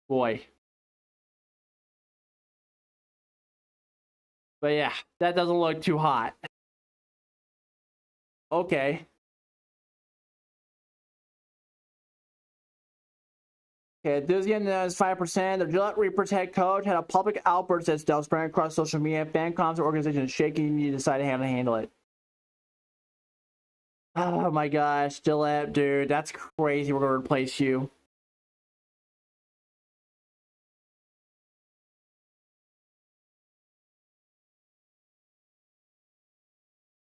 boy. But yeah, that doesn't look too hot. Okay. Okay, Enthusiasm is 5%. The Gillette Reapers head coach had a public outburst that still spread across social media. Fan comms organization is shaking. You need to decide how to handle it. Oh my gosh, Gillette, dude, that's crazy. We're gonna replace you.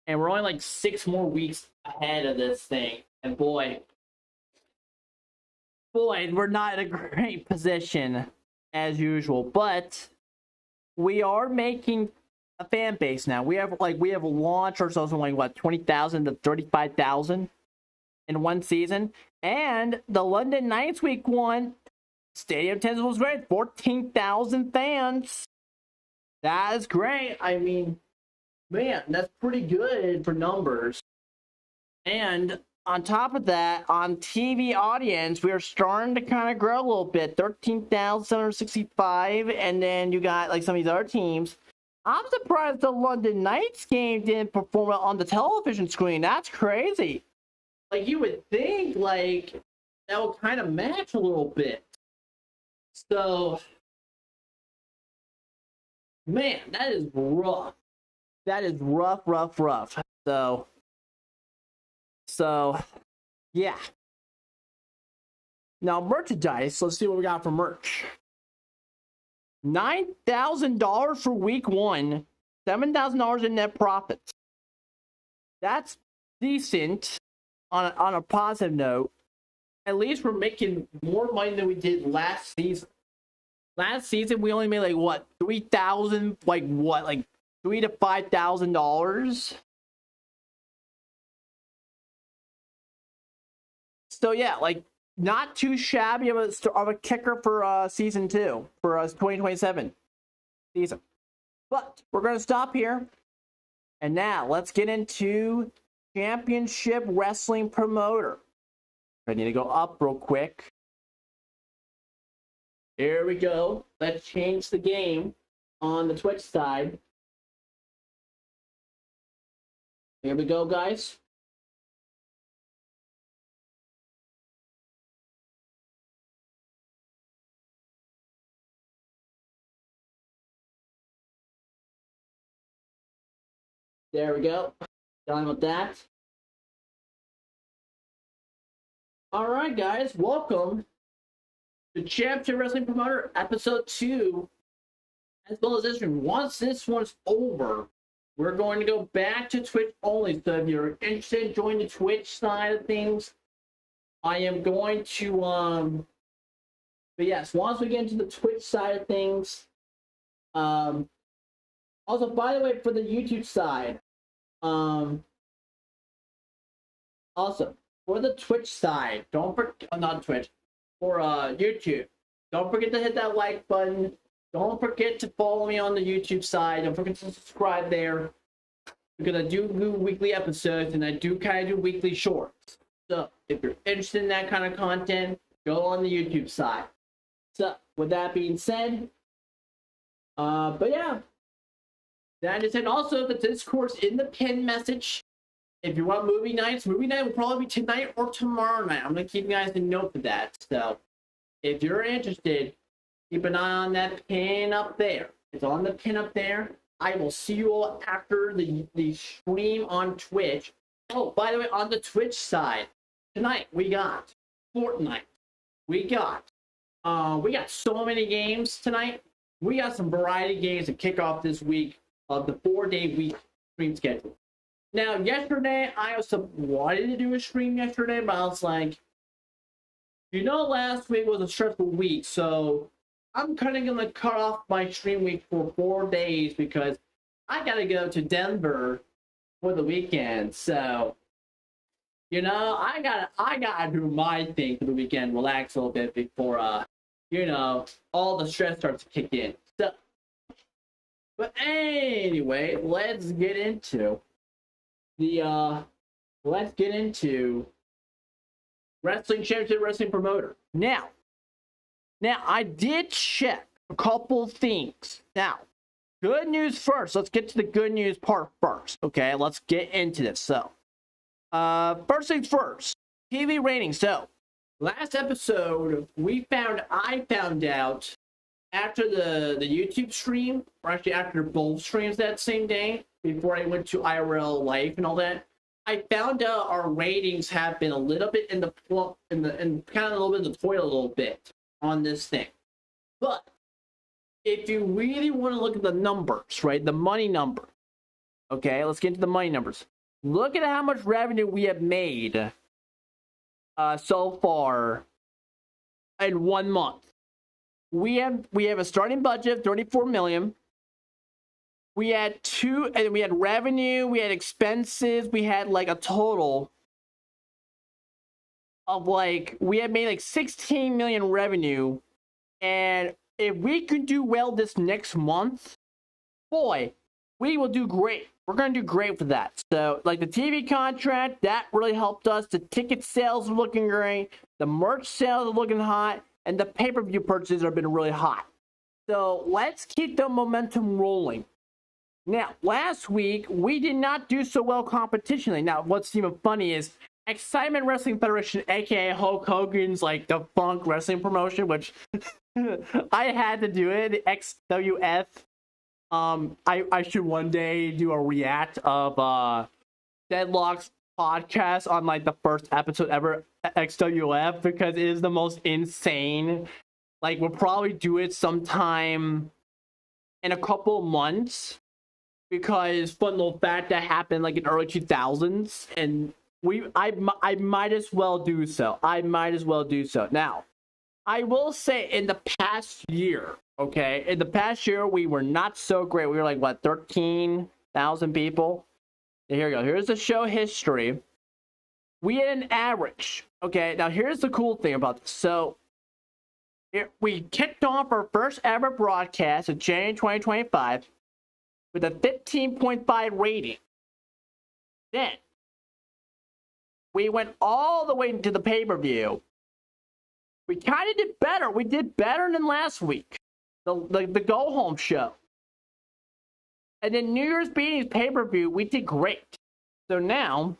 And we're only like 6 more weeks ahead of this thing. And boy, we're not in a great position as usual. But we are making a fan base now. We have launched ourselves from like what 20,000 to 35,000 in one season. And the London Knights week 1 stadium attendance was great. 14,000 fans. That is great. I mean, man, that's pretty good for numbers. And on top of that, on TV audience, we are starting to kind of grow a little bit. 13,765, and then you got like some of these other teams. I'm surprised the London Knights game didn't perform well on the television screen. That's crazy. Like, you would think, like, that would kind of match a little bit. So, man, that is rough. That is rough. So, yeah. Now, merchandise. Let's see what we got for merch. $9,000 for week 1. $7,000 in net profits. That's decent on a positive note. At least we're making more money than we did last season. Last season we only made like what, 3,000, like what, like $3,000 to $5,000. So yeah, like not too shabby of a kicker for season 2 for 2027 season. But we're gonna stop here, and now let's get into Championship Wrestling Promoter. I need to go up real quick. Here we go. Let's change the game on the Twitch side. Here we go, guys. There we go. Done with that. All right, guys. Welcome to Championship Wrestling Promoter Episode 2. As well as this one. Once this one's over, we're going to go back to Twitch only. So if you're interested in joining the Twitch side of things, I am going to but yes, once we get into the Twitch side of things, also, by the way, for the YouTube side, also for the Twitch side, don't forget, not Twitch, for YouTube, don't forget to hit that like button. Don't forget to follow me on the YouTube side. Don't forget to subscribe there, because I do weekly episodes and I do kind of do weekly shorts. So if you're interested in that kind of content, go on the YouTube side. So with that being said, but yeah, that is it. Also, the Discord's in the pin message. If you want movie night will probably be tonight or tomorrow night. I'm gonna keep you guys a note for that. So if you're interested, keep an eye on that pin up there. It's on the pin up there. I will see you all after the stream on Twitch. Oh, by the way, on the Twitch side, tonight we got Fortnite. We got so many games tonight. We got some variety games to kick off this week of the 4-day week stream schedule. Now, yesterday, I also wanted to do a stream yesterday, but I was like, last week was a stressful week, so I'm kind of going to cut off my stream week for 4 days because I got to go to Denver for the weekend. So, I gotta do my thing for the weekend, relax a little bit before, all the stress starts to kick in. So, but anyway, let's get into Wrestling Championship Wrestling Promoter. Now, I did check a couple things. Now, good news first. Let's get to the good news part first. Okay, let's get into this. So, first things first, TV ratings. So, last episode, I found out after the YouTube stream, or actually after both streams that same day, before I went to IRL Life and all that, I found out our ratings have been a little bit in the toilet a little bit on this thing. But if you really want to look at the numbers, right, the money number, okay, let's get into the money numbers. Look at how much revenue we have made so far in 1 month. We have a starting budget of 34 million. We had revenue, we had expenses, we had like a total of we had made like 16 million revenue. And if we can do well this next month, boy, we will do great. We're going to do great for that. So, like the TV contract, that really helped us. The ticket sales are looking great. The merch sales are looking hot. And the pay-per-view purchases have been really hot. So, let's keep the momentum rolling. Now, last week, we did not do so well competitionally. Now, what's even funny is Excitement Wrestling Federation, aka Hulk Hogan's defunct wrestling promotion, which I had to do it, XWF. I should one day do a react of Deadlock's podcast on the first episode ever, XWF, because it is the most insane. We'll probably do it sometime in a couple months. because fun little fact that happened like in early 2000s, and I might as well do so. I might as well do so. Now, I will say in the past year, okay, in the past year we were not so great. We were like what, 13,000 people. Here we go. Here's the show history. We had an average. Okay, now here's the cool thing about this. So we kicked off our first ever broadcast in January 2025 with a 15.5 rating. Then we went all the way to the pay-per-view. We kind of did better. We did better than last week, the go-home show. And then New Year's Beatings pay-per-view, we did great. So now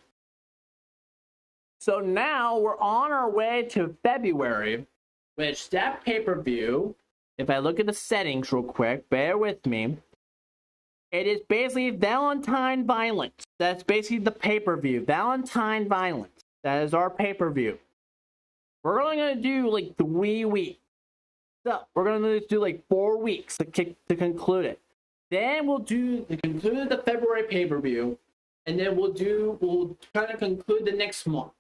we're on our way to February, which that pay-per-view, if I look at the settings real quick, bear with me, it is basically Valentine Violence. That's basically the pay-per-view. Valentine Violence. That is our pay-per-view. We're only going to do like 3 weeks. So we're going to do like 4 weeks to conclude it. Then we'll conclude the February pay-per-view, and then we'll kind of conclude the next month.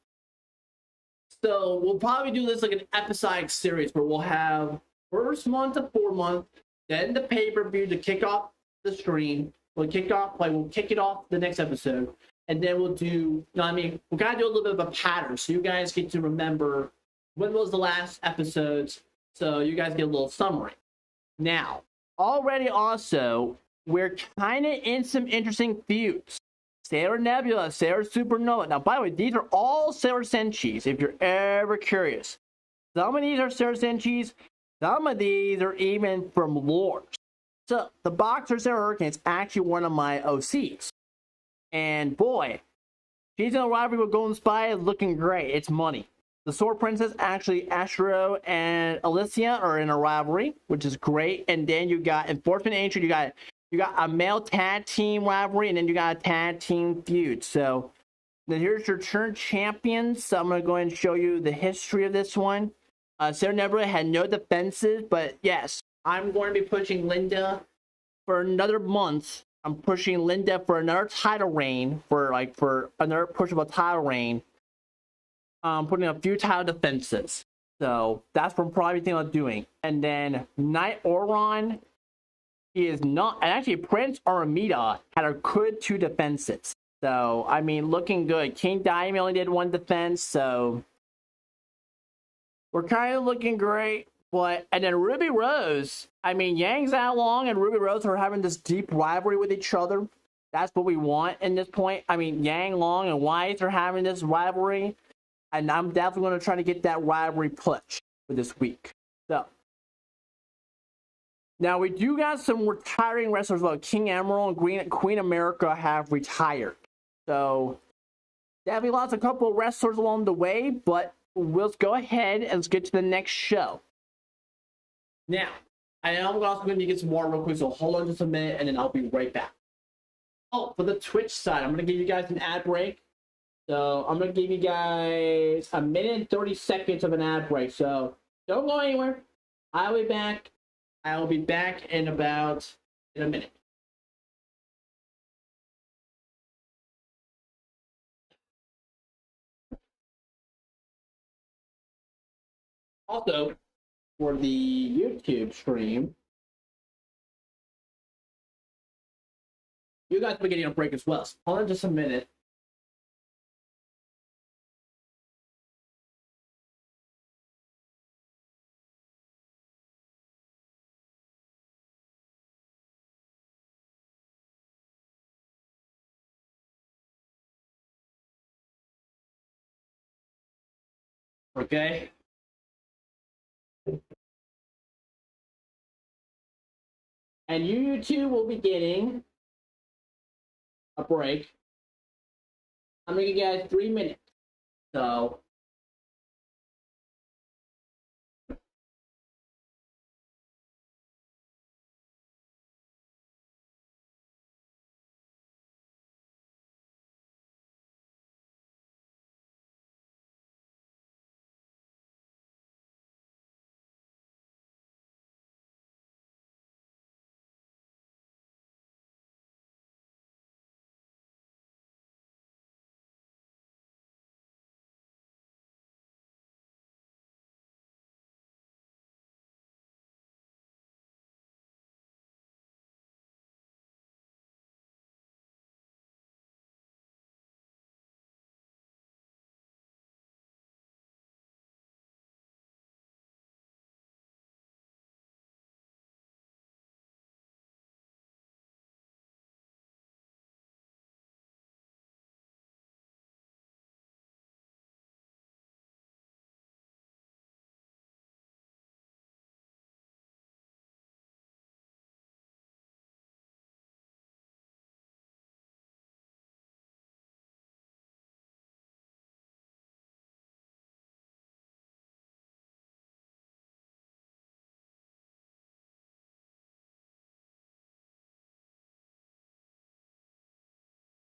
So we'll probably do this like an episodic series where we'll have first month of 4 months, then the pay-per-view to kick off the stream. We'll kick it off the next episode, and then we'll do, you know what I mean? We gotta do a little bit of a pattern so you guys get to remember when was the last episodes, so you guys get a little summary. Now, already also, we're kind of in some interesting feuds. Sailor Nebula, Sailor Supernova. Now, by the way, these are all Sailor Senshis, if you're ever curious. Some of these are Sailor Senshis. Some of these are even from lores. So, the boxer Sailor Hurricane is actually one of my OCs. And boy, she's in a rivalry with Golden Spy is looking great. It's money. The Sword Princess, actually, Astro and Alicia are in a rivalry, which is great. And then you got Enforcement Angel, you got a male tag team rivalry, and then you got a tag team feud. So then here's your turn champions. So I'm going to go ahead and show you the history of this one. Sarah Nebula had no defenses, but yes, I'm going to be pushing Linda for another month. I'm pushing Linda for another title reign, for another push of a title reign. Putting a few title defenses. So that's what I'm probably thinking of doing. And then Knight Oron is not, and actually Prince Aramida had a good 2 defenses. So I mean, looking good. King Diamond only did 1 defense, so we're kind of looking great. But and then Ruby Rose, I mean, Yang Zhaolong and Ruby Rose are having this deep rivalry with each other. That's what we want in this point. I mean, Yang Long and Wise are having this rivalry. And I'm definitely going to try to get that rivalry pushed for this week. So, now we do got some retiring wrestlers like King Emerald and Queen America have retired. So, definitely lost a couple of wrestlers along the way, but we'll go ahead and let's get to the next show. Now, I am also going to get some water real quick, so hold on just a minute and then I'll be right back. Oh, for the Twitch side, I'm going to give you guys an ad break. So I'm going to give you guys a minute and 30 seconds of an ad break. So don't go anywhere. I'll be back. I will be back in a minute. Also, for the YouTube stream, you guys will be getting a break as well. So hold on just a minute. Okay. And you two will be getting a break. I'm gonna give you guys 3 minutes. So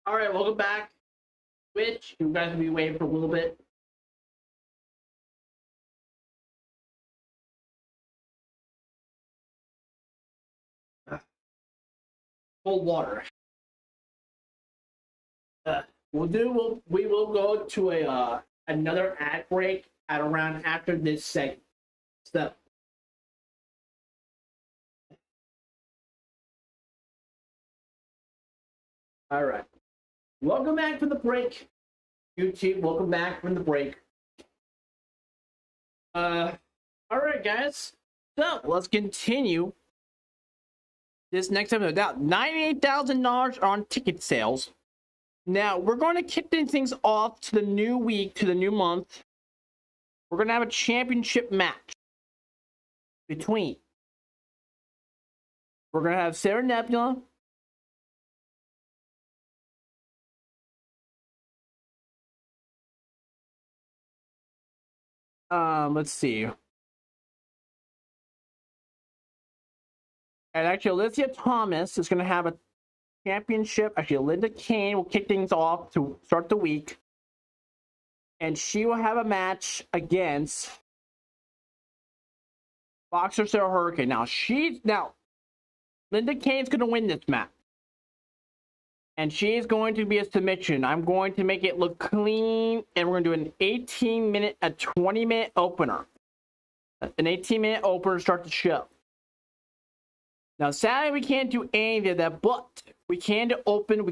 All right, welcome back. Twitch, you guys will be waiting for a little bit. Cold water. We will go to a another ad break at around after this segment. So. All right. Welcome back from the break. YouTube, welcome back from the break. All right, guys. So let's continue this next episode. Now, $98,000 on ticket sales. Now we're going to kick things off to the new week, to the new month. We're going to have a championship match between. We're going to have Sarah Nebula. Let's see. And actually, Alicia Thomas is going to have a championship. Actually, Linda Kane will kick things off to start the week. And she will have a match against Boxer Sarah Hurricane. Now, Linda Kane's going to win this match. And she's going to be a submission. I'm going to make it look clean. And we're going to do an 18-minute, a 20-minute opener. An 18-minute opener to start the show. Now, sadly, we can't do any of that, but we can open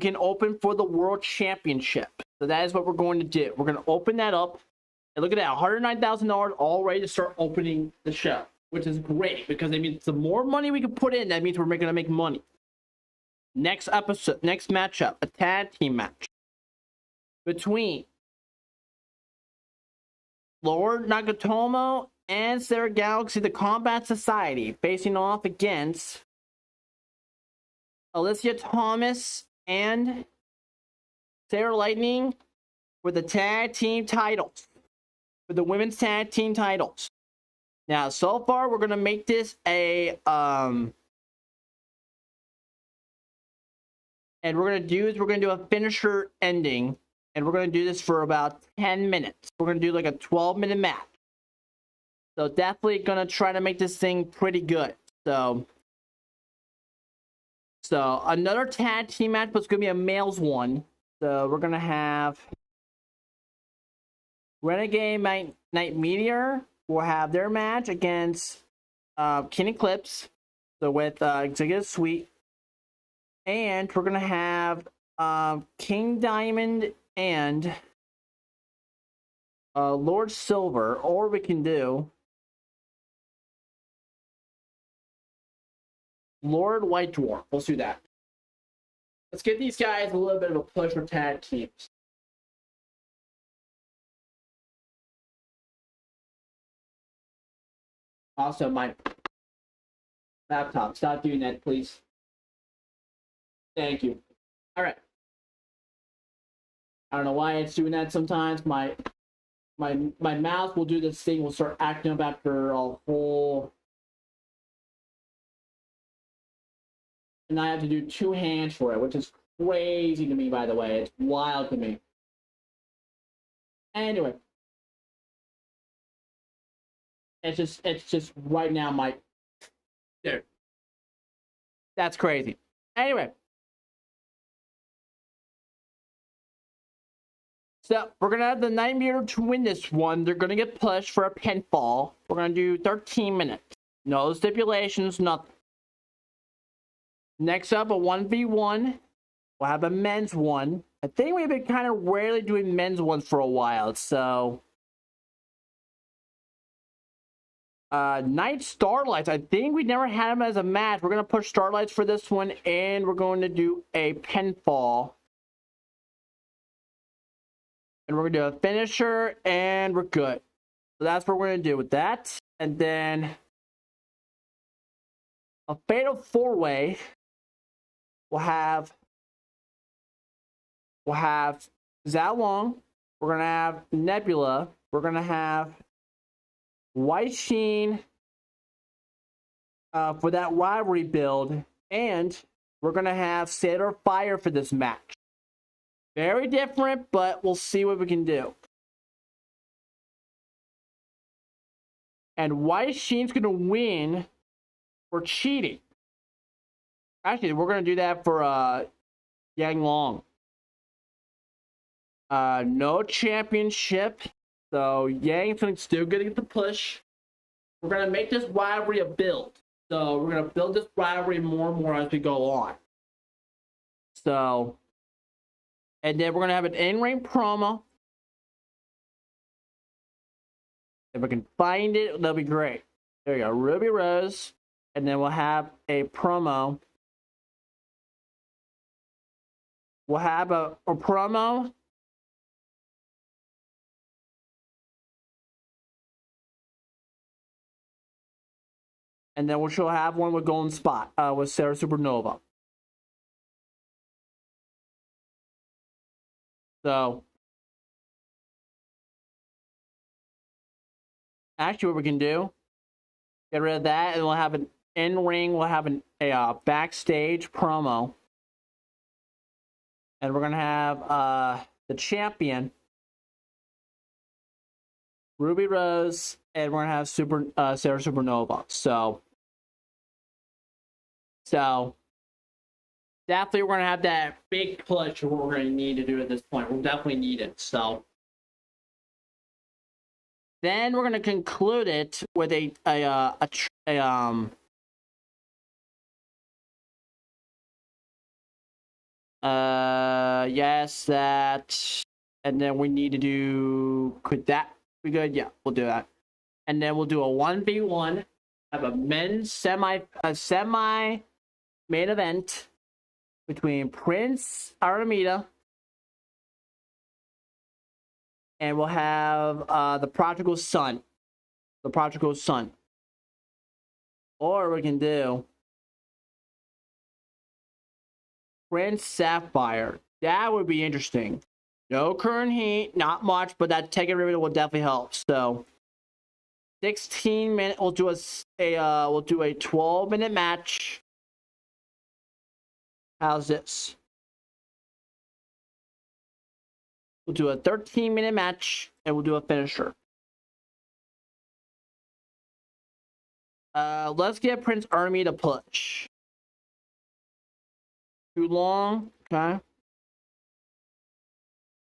for the World Championship. So that is what we're going to do. We're going to open that up. And look at that, $109,000 all ready to start opening the show. Which is great, because that means the more money we can put in, that means we're going to make money. Next episode, next matchup, a tag team match between Lord Nagatomo and Sarah Galaxy, the Combat Society, facing off against Alicia Thomas and Sarah Lightning for the tag team titles, for the women's tag team titles. Now, so far, we're going to make this a, and we're going to do a finisher ending, and we're going to do this for about 10 minutes. We're going to do like a 12-minute match. So definitely going to try to make this thing pretty good. So another tag team match, but it's going to be a males one. So we're going to have Renegade Night Meteor will have their match against King Eclipse. So with Executive Suite. And we're going to have King Diamond and Lord Silver. Or we can do Lord White Dwarf. Let's do that. Let's give these guys a little bit of a push for tag teams. Also, my laptop. Stop doing that, please. Thank you. All right. I don't know why it's doing that sometimes. My mouse will do this thing. Will start acting up after a whole. And I have to do 2 hands for it, which is crazy to me, by the way. It's wild to me. Anyway. It's just right now my... Dude. That's crazy. Anyway. So, we're going to have the Night Meteor to win this one. They're going to get pushed for a pinfall. We're going to do 13 minutes. No stipulations, nothing. Next up, a 1v1. We'll have a men's one. I think we've been kind of rarely doing men's ones for a while, so... Night Starlights. I think we never had them as a match. We're going to push Starlights for this one, and we're going to do a pinfall. And we're going to do a finisher, and we're good. So that's what we're going to do with that. And then a fatal 4-way. We'll have Zhao Long. We're going to have Nebula. We're going to have White Sheen for that rivalry build. And we're going to have Sailor Fire for this match. Very different, but we'll see what we can do. And White Sheen's going to win for cheating. Actually, we're going to do that for Yang Long. No championship. So Yang's still going to get the push. We're going to make this rivalry a build. So we're going to build this rivalry more and more as we go on. So, and then we're going to have an in-ring promo. If we can find it, that'll be great. There you go, Ruby Rose. And then we'll have a promo. We'll have a promo. And then we'll have one with Golden Spot, with Sarah Supernova. So, actually what we can do, get rid of that, and we'll have an in-ring, we'll have a backstage promo. And we're going to have the champion, Ruby Rose, and we're going to have Sarah Supernova. So, definitely we're going to have that big push of what we're going to need to do at this point. We'll definitely need it. So, then we're going to conclude it with yes, that, and then we need to do, could that be good? Yeah, we'll do that. And then we'll do a 1v1, have a men's semi main event between Prince Aramita, and we'll have the prodigal son. Or we can do Prince Sapphire. That would be interesting. No current heat, not much, but that Tekken Ribbon will definitely help. So 16 minutes. We'll do a 12-minute match. How's this? We'll do a 13-minute match, and we'll do a finisher. Let's get Prince Army to push. Too long? Okay.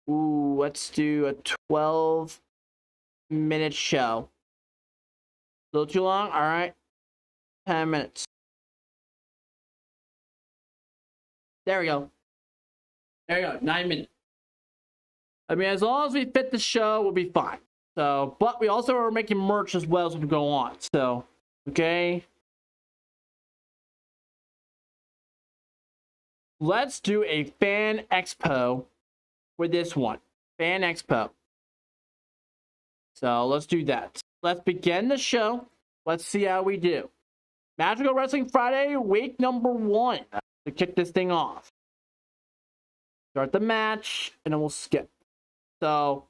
Ooh, let's do a 12-minute show. A little too long? Alright. 10 minutes. There we go. 9 minutes. I mean, as long as we fit the show, we'll be fine. So, but we also are making merch as well as we go on. So, okay. Let's do a fan expo with this one. Fan expo. So, let's do that. Let's begin the show. Let's see how we do. Magical Wrestling Friday, week number 1. To kick this thing off. Start the match, and then we'll skip. So,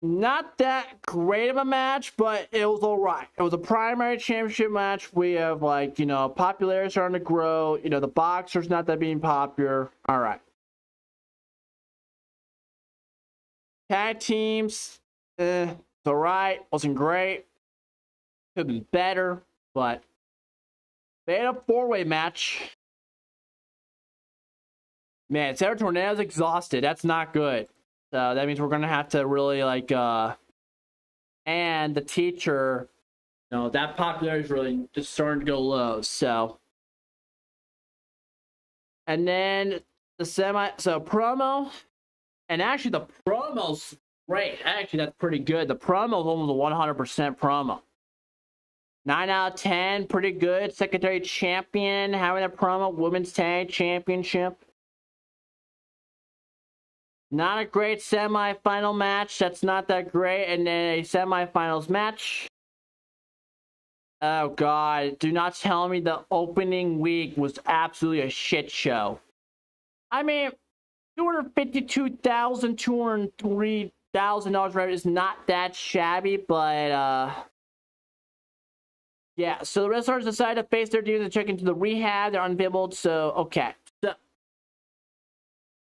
not that great of a match, but it was alright. It was a primary championship match. We have, like, you know, popularity starting to grow. You know, the boxer's not that being popular. Alright. Tag teams, it's alright. Wasn't great. Could have been better, but they had a 4-way match. Man, Sarah Tornado's exhausted. That's not good. So that means we're gonna have to really like and the teacher, you know, that popularity is really just starting to go low. So, and then the promo, and actually the promo's great. Actually, that's pretty good. The promo's almost a 100% promo. 9 out of 10, pretty good. Secondary champion having a promo, women's tag championship. Not a great semi-final match. That's not that great. And then a semi-finals match. Oh, God. Do not tell me the opening week was absolutely a shit show. I mean, $252,000, $203,000 revenue is not that shabby, but, yeah, so the wrestlers decided to face their dues and check into the rehab. They're unavailable, so, okay.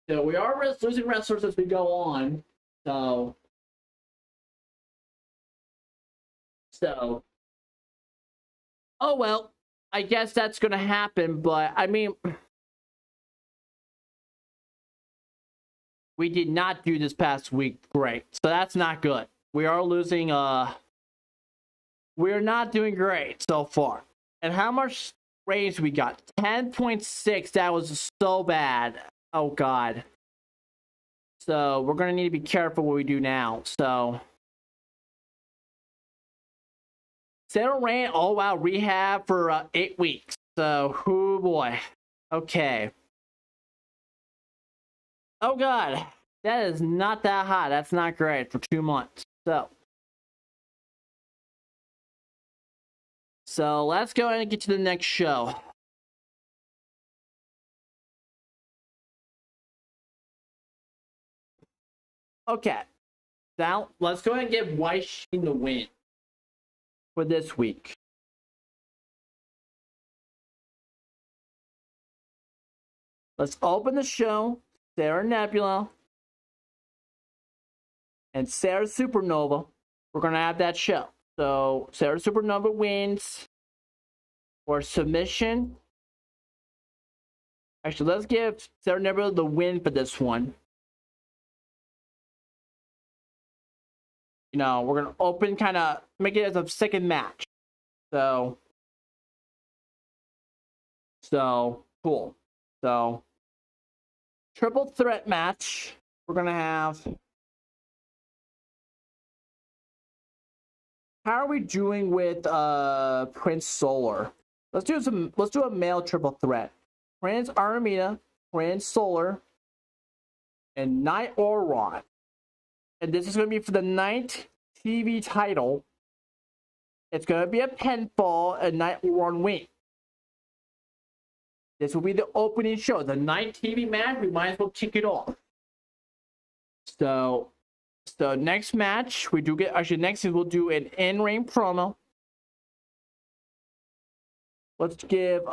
So we are losing wrestlers as we go on. So oh well. I guess that's gonna happen, but I mean, we did not do this past week great, so that's not good. We are losing. We're not doing great so far. And how much raise we got? 10.6. That was so bad. Oh god. So we're gonna need to be careful what we do now. So Settle Rain. Oh wow, rehab for 8 weeks. So, oh boy. Okay. Oh god, that is not that hot. That's not great for 2 months. So let's go ahead and get to the next show. Okay. Now let's go ahead and get White Sheen the win for this week. Let's open the show. Sarah Nebula and Sarah Supernova. We're gonna have that show. So Sarah Supernova wins for submission. Actually, let's give Sarah Nebula the win for this one. You know, we're gonna open, kind of make it as a second match. So cool. So triple threat match. We're gonna have. How are we doing with Prince Solar? Let's do a male triple threat. Prince Armida, Prince Solar, and Night Oron. And this is gonna be for the night TV title. It's gonna be a pinfall, and Night Oron win. This will be the opening show. The night TV match, we might as well kick it off. So next match, we do get, actually next we'll do an in-ring promo. Let's give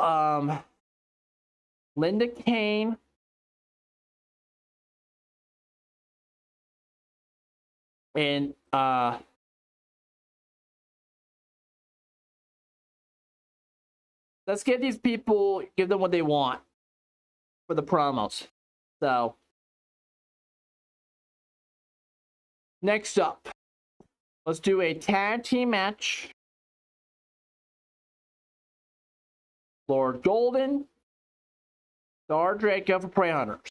Linda Kane and let's give these people, give them what they want for the promos. So next up, let's do a tag team match. Lord Golden, Star Draco for Prey Hunters.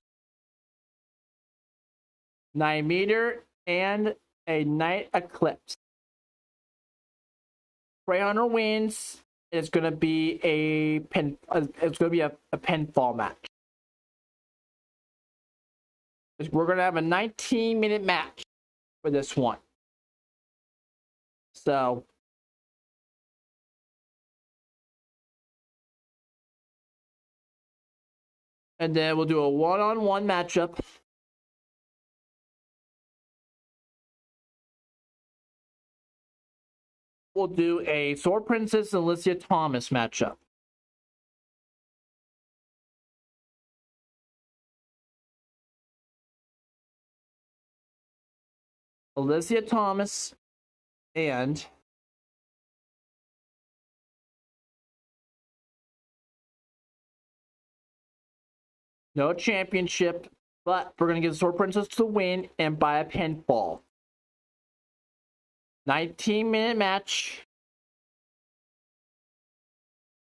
9 meter and a Night Eclipse. Prey Hunter wins. It's gonna be a pinfall match. We're gonna have a 19-minute match for this one. So and then we'll do a one-on-one matchup. We'll do a Sword Princess and Alicia Thomas matchup. Alicia Thomas and no championship, but we're gonna give Sword Princess to win and by a pinfall. 19-minute match.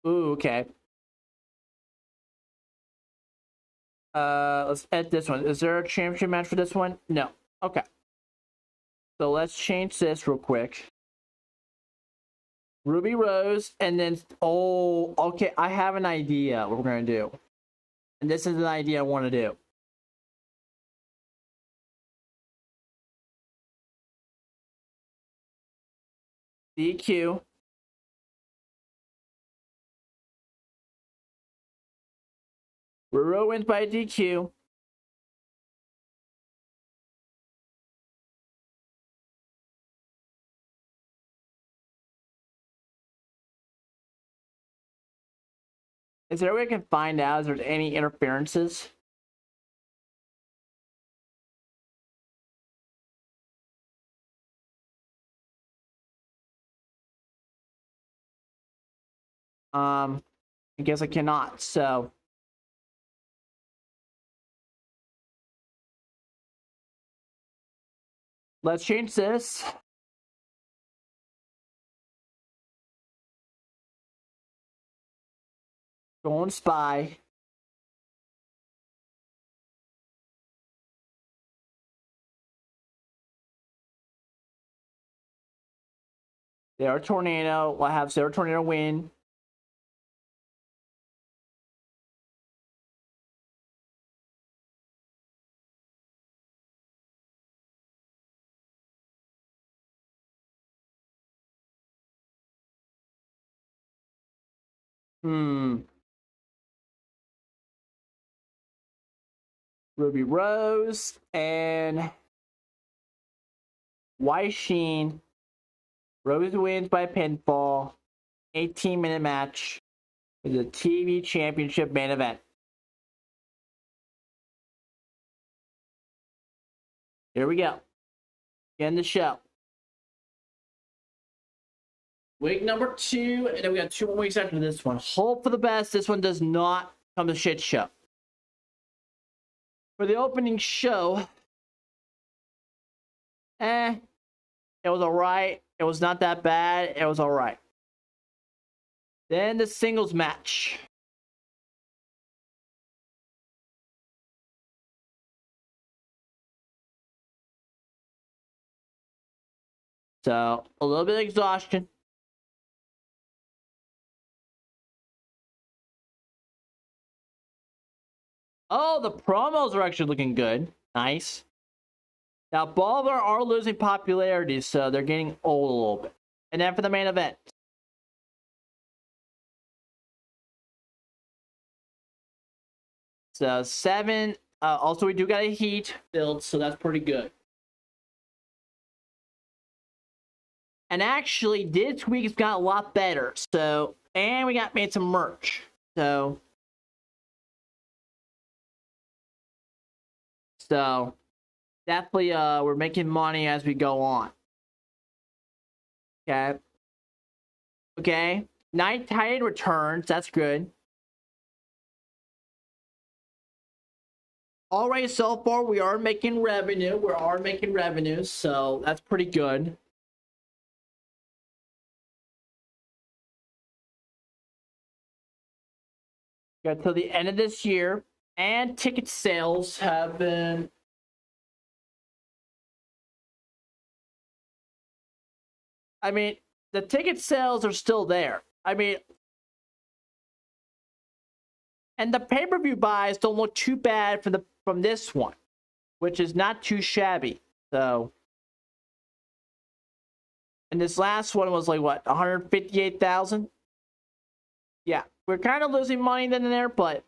Ooh, okay. Let's edit this one. Is there a championship match for this one? No. Okay. So let's change this real quick. Ruby Rose, and then, oh, okay, I have an idea what we're gonna do. And this is an idea I want to do. DQ. Ruro wins by DQ. Is there a way I can find out if there's any interferences? I guess I cannot. So let's change this. Go on spy. There, tornado. We'll have Sarah Tornado win. Ruby Rose and White Sheen. Rose wins by pinfall. 18-minute match. It's a TV championship main event. Here we go. End the show. Week number 2, and then we got 2 more weeks after this one. Hope for the best. This one does not come to shit show. For the opening show, it was alright. It was not that bad. It was alright. Then the singles match. So, a little bit of exhaustion. Oh, the promos are actually looking good. Nice. Now, Balber are losing popularity, so they're getting old a little bit. And then for the main event. So, 7. Also, we do got a heat build, so that's pretty good. And actually, this week's got a lot better. So, and we got made some merch. So, definitely, we're making money as we go on. Okay. Night Titan returns. That's good. Alright, so far, we are making revenue. So that's pretty good. Got till the end of this year, and ticket sales have been the ticket sales are still there. And the pay-per-view buys don't look too bad from this one, which is not too shabby. So, and this last one was like what, 158,000? Yeah, we're kind of losing money then and there, but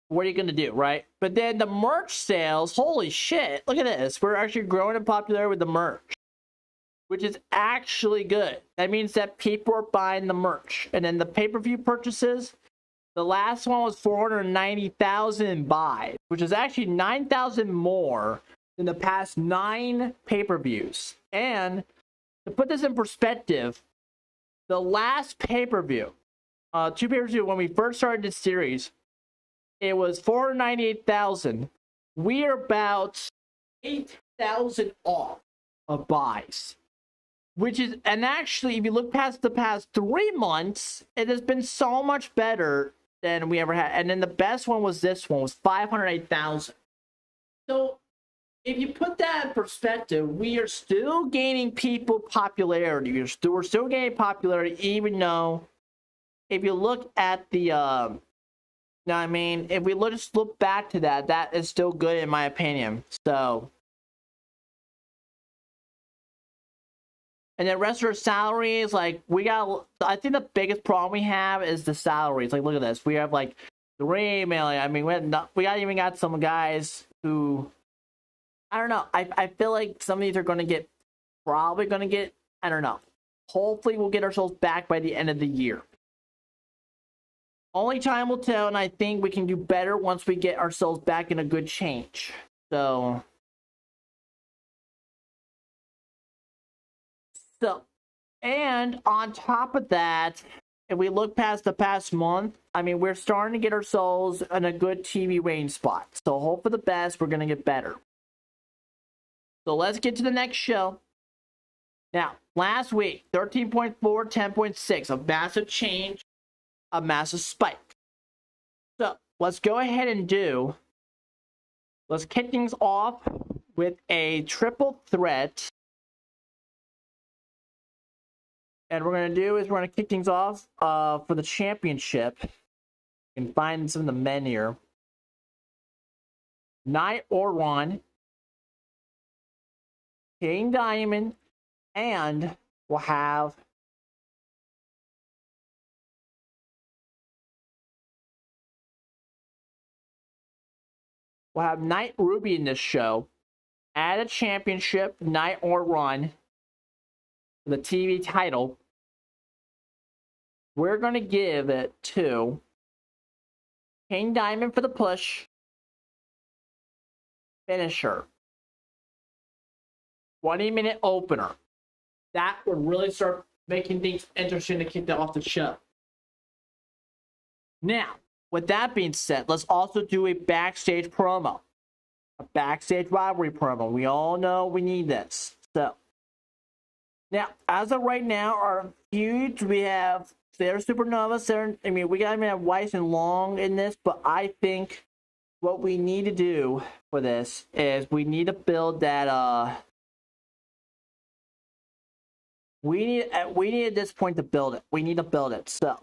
what are you gonna do, right? But then the merch sales, holy shit, look at this. We're actually growing in popularity with the merch, which is actually good. That means that people are buying the merch. And then the pay-per-view purchases, the last one was 490,000 buys, which is actually 9,000 more than the past 9 pay-per-views. And to put this in perspective, the last pay-per-view, 2 pay-per-views when we first started this series, it was 498,000. We are about 8,000 off of buys. Which is, and actually, if you look past the past 3 months, it has been so much better than we ever had. And then the best one was this one, was 508,000. So, if you put that in perspective, we are still gaining people popularity. We're still gaining popularity, even though, if you look at the, if we just look back to that, that is still good in my opinion. So, and then rest of our salaries, like, I think the biggest problem we have is the salaries. Like, look at this. We have, like, 3 million. We even got some guys who, I don't know. I feel like some of these are probably going to get, I don't know. Hopefully, we'll get ourselves back by the end of the year. Only time will tell, and I think we can do better once we get ourselves back in a good change. So, and on top of that, if we look past the past month, I mean, we're starting to get ourselves in a good TV range spot. So hope for the best. We're going to get better. So let's get to the next show. Now, last week, 13.4, 10.6, a massive change, a massive spike. So let's go ahead and let's kick things off with a triple threat. And what we're going to do is we're going to kick things off for the championship. You can find some of the men here. Night or Ron, King Diamond, and we'll have Knight Ruby in this show. Add a championship, Night or Run, for the TV title. We're going to give it to King Diamond for the push. Finisher. 20-minute opener. That would really start making things interesting to kick that off the show. Now, with that being said, let's also do a backstage promo. A backstage rivalry promo. We all know we need this. So, now, as of right now, our feuds, we have Sarah Supernova, we gotta have Weiss and Long in this, but I think what we need to do for this is we need to build that, we need at this point to build it. We need to build it, so.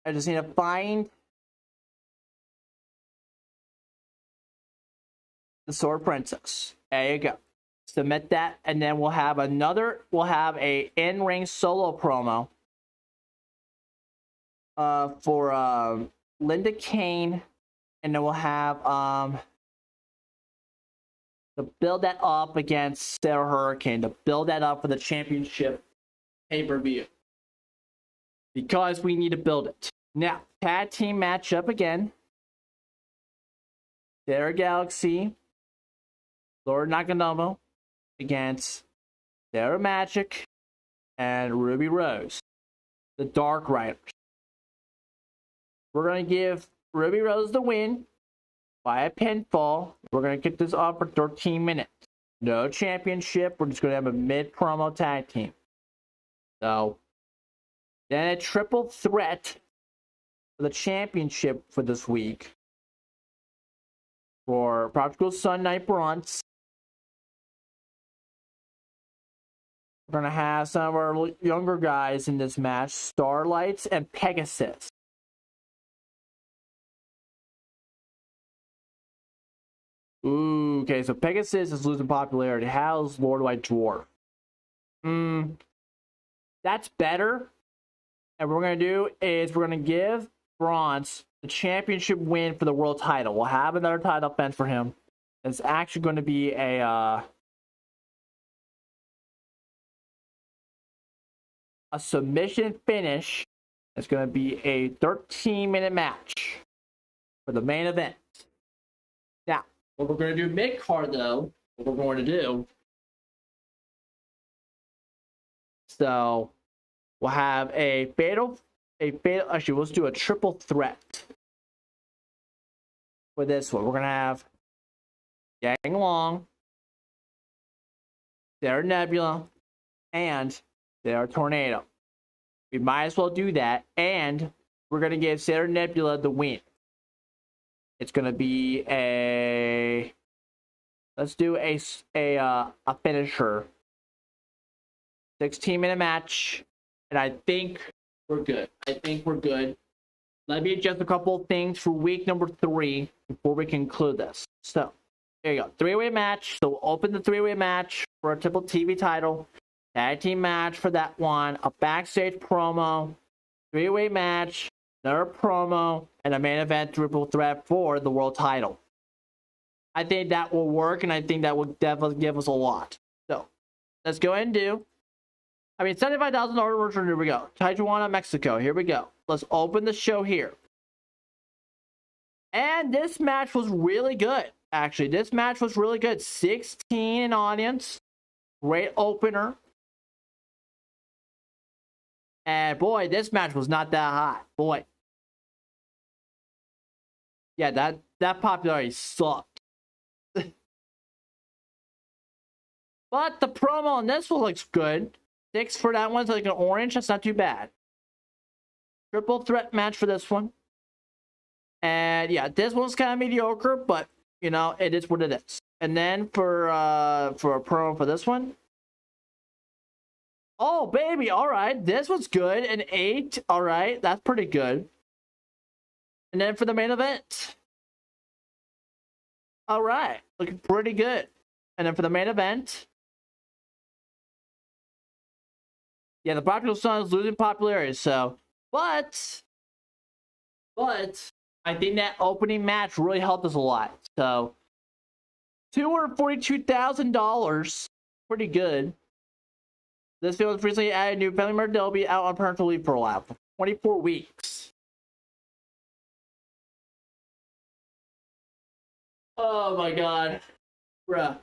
I just need to find the Sword Princess. There you go. Submit that, and then we'll have a in-ring solo promo for Linda Kane, and then we'll have to build that up against Sarah Hurricane, to build that up for the championship pay-per-view. Because we need to build it. Now, tag team matchup again. Sarah Galaxy, Lord Nakanomo against Sarah Magic and Ruby Rose, the Dark Riders. We're going to give Ruby Rose the win by a pinfall. We're going to get this off for 13 minutes. No championship. We're just going to have a mid-promo tag team. So, then a triple threat for the championship for this week. For Prodigal Son Night Bronze. We're going to have some of our younger guys in this match. Starlights and Pegasus. Ooh, okay, so Pegasus is losing popularity. How's Lord White Dwarf? That's better. And what we're going to do is we're going to give Bronze the championship win for the world title. We'll have another title defense for him. It's actually going to be a submission finish. It's going to be a 13-minute match for the main event. Now, what we're going to do mid-card, though, what we're going to do, so we'll have a fatal, actually, let's do a triple threat for this one. We're going to have Yang Long, Sarah Nebula, and Sarah Tornado. We might as well do that, and we're going to give Sarah Nebula the win. It's going to be let's do a finisher. 16-minute match. And I think we're good. Let me adjust a couple of things for week number 3 before we conclude this. So, there you go. 3-way match. So, we'll open the 3-way match for a triple TV title. Tag team match for that one. A backstage promo. 3-way match. Another promo. And a main event triple threat for the world title. I think that will work, and I think that will definitely give us a lot. So, let's go ahead and do. $75,000 version, here we go. Tijuana, Mexico, here we go. Let's open the show here. And this match was really good, actually. This match was really good. 16 in audience. Great opener. And boy, this match was not that hot. Boy. Yeah, that popularity sucked. But the promo on this one looks good. 6 for that one's like an orange. That's not too bad. Triple threat match for this one. And yeah, this one's kind of mediocre, but you know, it is what it is. And then for a promo for this one. Oh baby, alright. This one's good. An 8. Alright, that's pretty good. And then for the main event. Alright, looking pretty good. And then for the main event. Yeah, the Prodigal Son is losing popularity, so but I think that opening match really helped us a lot. So $242,000, pretty good. This video was recently added new family member. They'll be out on parental leave for a while, for 24 weeks. Oh my god, bruh.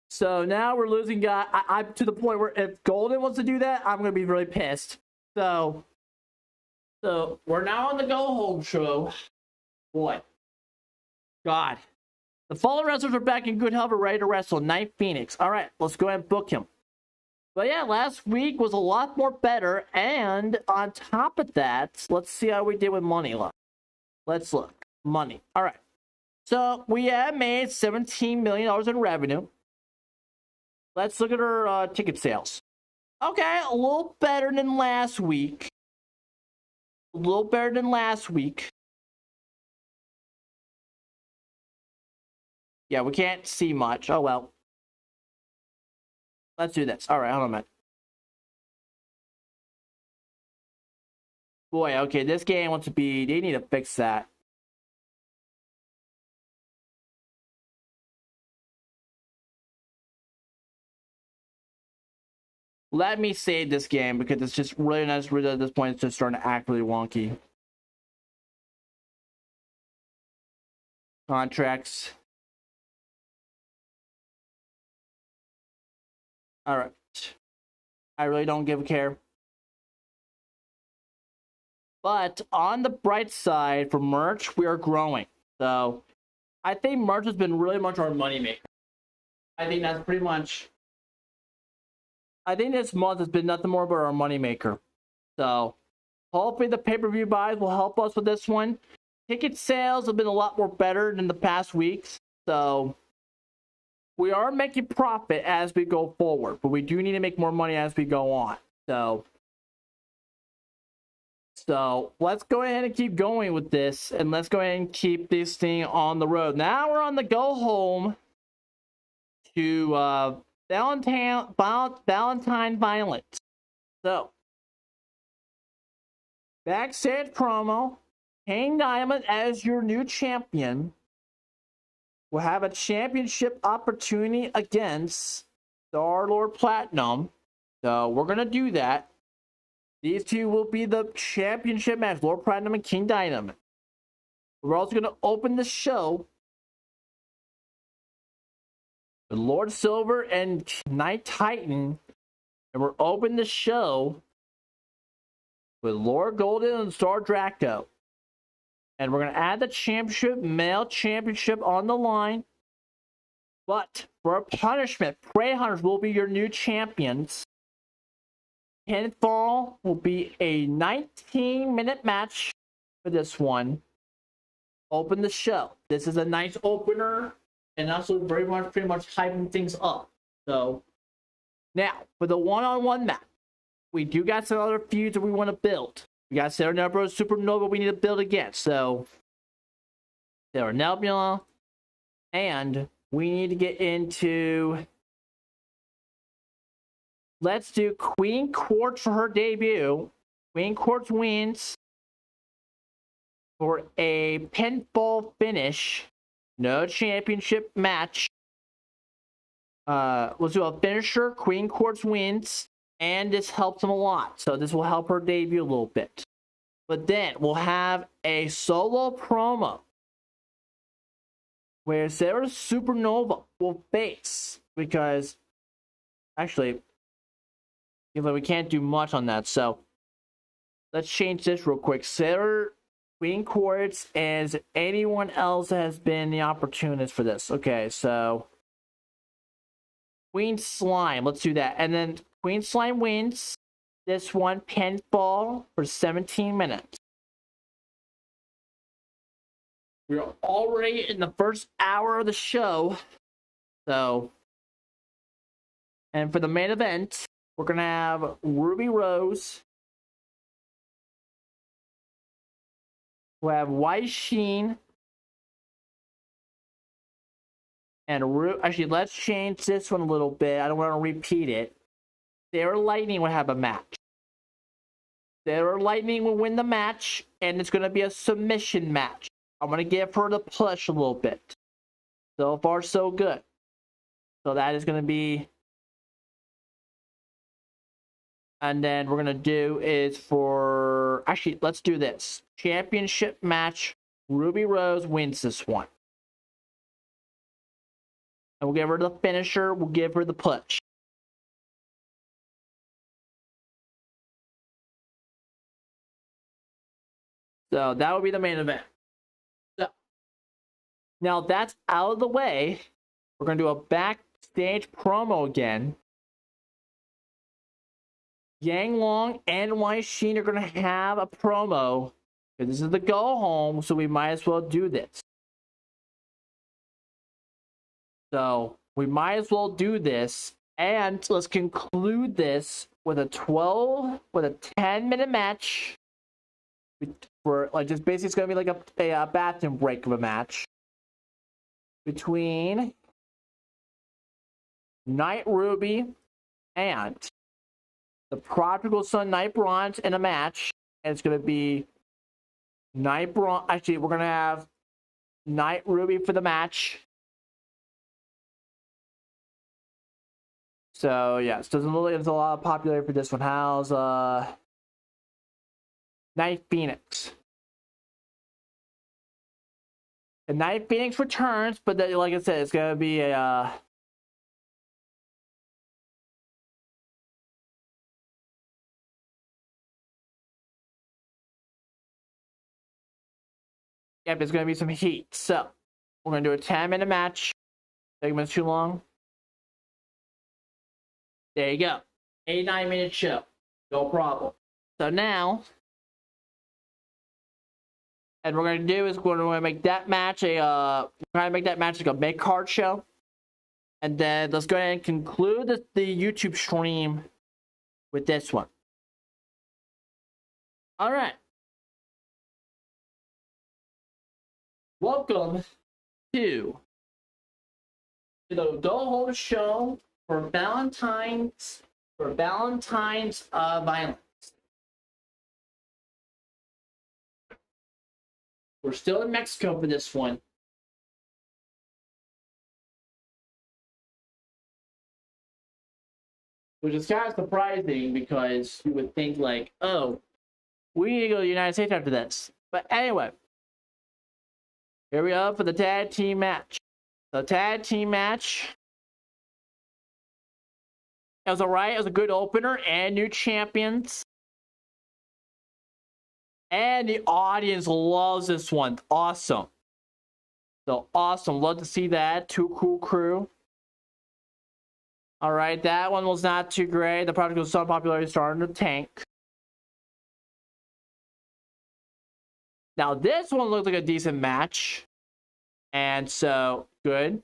So now we're losing guy. I'm to the point where if Golden wants to do that, I'm gonna be really pissed. So we're now on the go home show. Boy, God, the fallen wrestlers are back in good health, ready to wrestle. Night Phoenix. All right, let's go ahead and book him. But yeah, last week was a lot more better, and on top of that, let's see how we did with money. Let's look money. All right, so we have made $17 million in revenue. Let's look at our ticket sales. Okay, a little better than last week. A little better than last week. Yeah, we can't see much. Oh, well. Let's do this. All right, hold on a minute. Boy, okay, this game wants to be... They need to fix that. Let me save this game because it's just really nice. Really, at this point, it's just starting to act really wonky. Contracts. All right. I really don't give a care. But on the bright side, for merch, we are growing. So I think merch has been really much our moneymaker. I think that's pretty much... I think this month has been nothing more but our moneymaker. So hopefully the pay-per-view buys will help us with this one. Ticket sales have been a lot more better than the past weeks. So we are making profit as we go forward. But we do need to make more money as we go on. So let's go ahead and keep going with this. And let's go ahead and keep this thing on the road. Now we're on the go home to... Valentine Violence. So, backstage promo. King Diamond as your new champion will have a championship opportunity against Star-Lord Platinum. So, we're going to do that. These two will be the championship match. Lord Platinum and King Diamond. We're also going to open the show Lord Silver and Knight Titan, and we're opening the show with Lord Golden and Star Draco. And we're going to add the championship, male championship on the line. But for a punishment, Prey Hunters will be your new champions. Pinfall will be a 19-minute match for this one. Open the show. This is a nice opener. And also very much, pretty much hyping things up. So, now, for the one-on-one match, we do got some other feuds that we want to build. We got Sarah Nebula, Supernova we need to build again. So, Sarah Nebula, and we need to get into... Let's do Queen Quartz for her debut. Queen Quartz wins for a pinfall finish. No championship match. Let's do a finisher. Queen Quartz wins. And this helps them a lot. So this will help her debut a little bit. But then we'll have a solo promo where Sarah Supernova will face. Because Actually, we can't do much on that. So let's change this real quick. Sarah, Queen Quartz, and anyone else has been the opportunist for this. Okay, so Queen Slime. Let's do that. And then Queen Slime wins this one pinfall for 17 minutes. We're already in the first hour of the show. So, and for the main event, we're going to have Ruby Rose. We'll have White Sheen. And actually, let's change this one a little bit. I don't want to repeat it. Sarah Lightning will have a match. Sarah Lightning will win the match, and it's going to be a submission match. I'm going to give her the push a little bit. So far, so good. So that is going to be... And then we're going to do is for... Actually, let's do this. Championship match. Ruby Rose wins this one. And we'll give her the finisher. We'll give her the push. So that will be the main event. So now that's out of the way. We're going to do a backstage promo again. Yang Long and Wai Sheen are going to have a promo. This is the go home, so we might as well do this. So we might as well do this, and let's conclude this with a 10-minute match. For like, just basically, it's gonna be like a bathroom break of a match between Night Ruby and the Prodigal Son Night Bronze in a match, and it's gonna be Night Bronze. Actually, we're gonna have Night Ruby for the match. So yes, doesn't look like there's a lot of popularity for this one. How's Night Phoenix? And Night Phoenix returns, but then, like I said, it's gonna be a yep, it's gonna be some heat. So we're gonna do a 10-minute match. Segment's too long. There you go. 89-minute show. No problem. So now, and we're gonna do is we're gonna make that match a try to make that match like a mid-card show. And then let's go ahead and conclude the YouTube stream with this one. Alright. Welcome to the Go Home Show for Valentine's Violence. We're still in Mexico for this one. Which is kind of surprising because you would think like, oh, we need to go to the United States after this. But anyway, here we are for the tag team match. The tag team match. It was alright. It was a good opener and new champions. And the audience loves this one. Awesome. So awesome. Love to see that. Too Cool Crew. Alright, that one was not too great. The Prodigal Son popularity starting to tank. Now this one looked like a decent match. And so, good.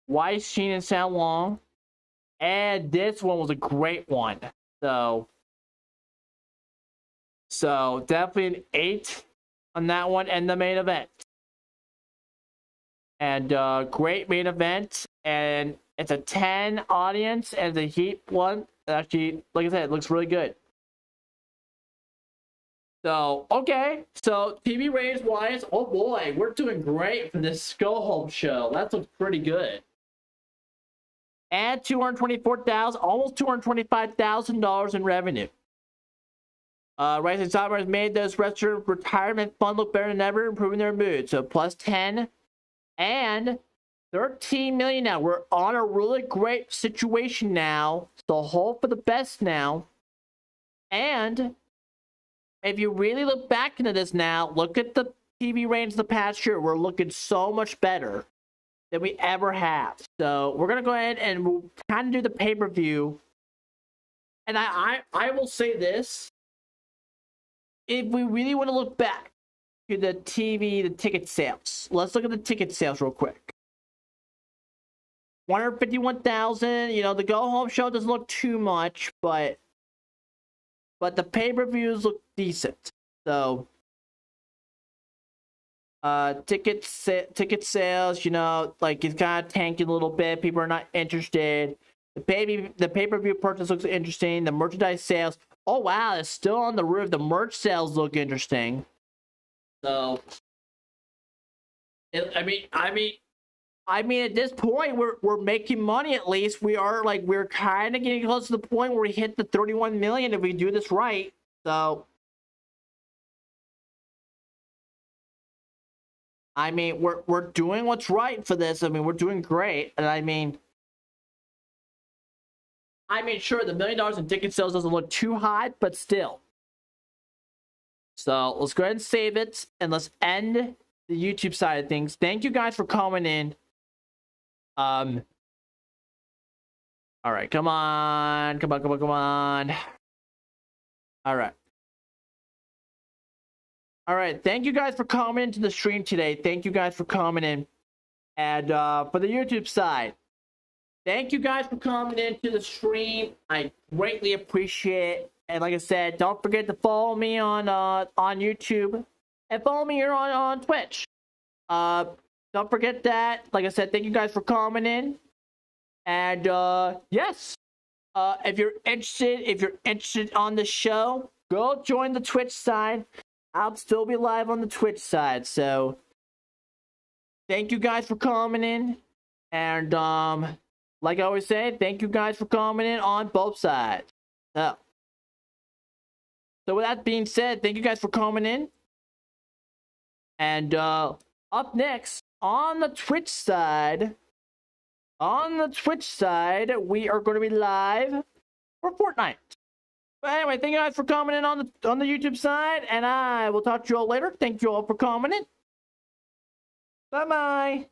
Wai Sheen and San Long. And this one was a great one. So definitely an 8 on that one and the main event. And great main event. And it's a 10 audience and the heat one. Actually, like I said, it looks really good. So, okay. So, TV ratings wise, oh boy, we're doing great for this Go Home show. That looks pretty good. And $224,000, almost $225,000 in revenue. Rising Software has made those restaurant retirement fund look better than ever, improving their mood. So, plus 10. And 13 million now. We're on a really great situation now. So hope for the best now. And if you really look back into this now, look at the TV ratings the past year. We're looking so much better than we ever have. So we're gonna go ahead and we'll kind of do the pay-per-view. And I will say this. If we really want to look back to the ticket sales. Let's look at the ticket sales real quick. 151,000. You know, the go-home show doesn't look too much, but the pay-per-views look decent. So, ticket sales, you know, like it's kind of tanking a little bit. People are not interested. The pay-per-view purchase looks interesting. The merchandise sales, oh wow, it's still on the roof. The merch sales look interesting. So, I mean, at this point, we're making money. At least we're kind of getting close to the point where we hit the 31 million if we do this right. So, I mean, we're doing what's right for this. I mean, we're doing great, and I mean, sure, the $1 million in ticket sales doesn't look too high, but still. So let's go ahead and save it, and let's end the YouTube side of things. Thank you guys for coming in. All right, come on. All right, thank you guys for coming into the stream today. Thank you guys for coming in. And for the YouTube side, thank you guys for coming into the stream. I greatly appreciate it. And like I said, don't forget to follow me on YouTube and follow me here on Twitch. Don't forget that. Like I said, thank you guys for coming in. And yes, if you're interested on the show, go join the Twitch side. I'll still be live on the Twitch side. So thank you guys for coming in. And like I always say, thank you guys for coming in on both sides. So with that being said, thank you guys for coming in. And up next on the Twitch side, we are going to be live for Fortnite. But anyway, thank you guys for coming in on the YouTube side, and I will talk to you all later. Thank you all for coming in. Bye-bye.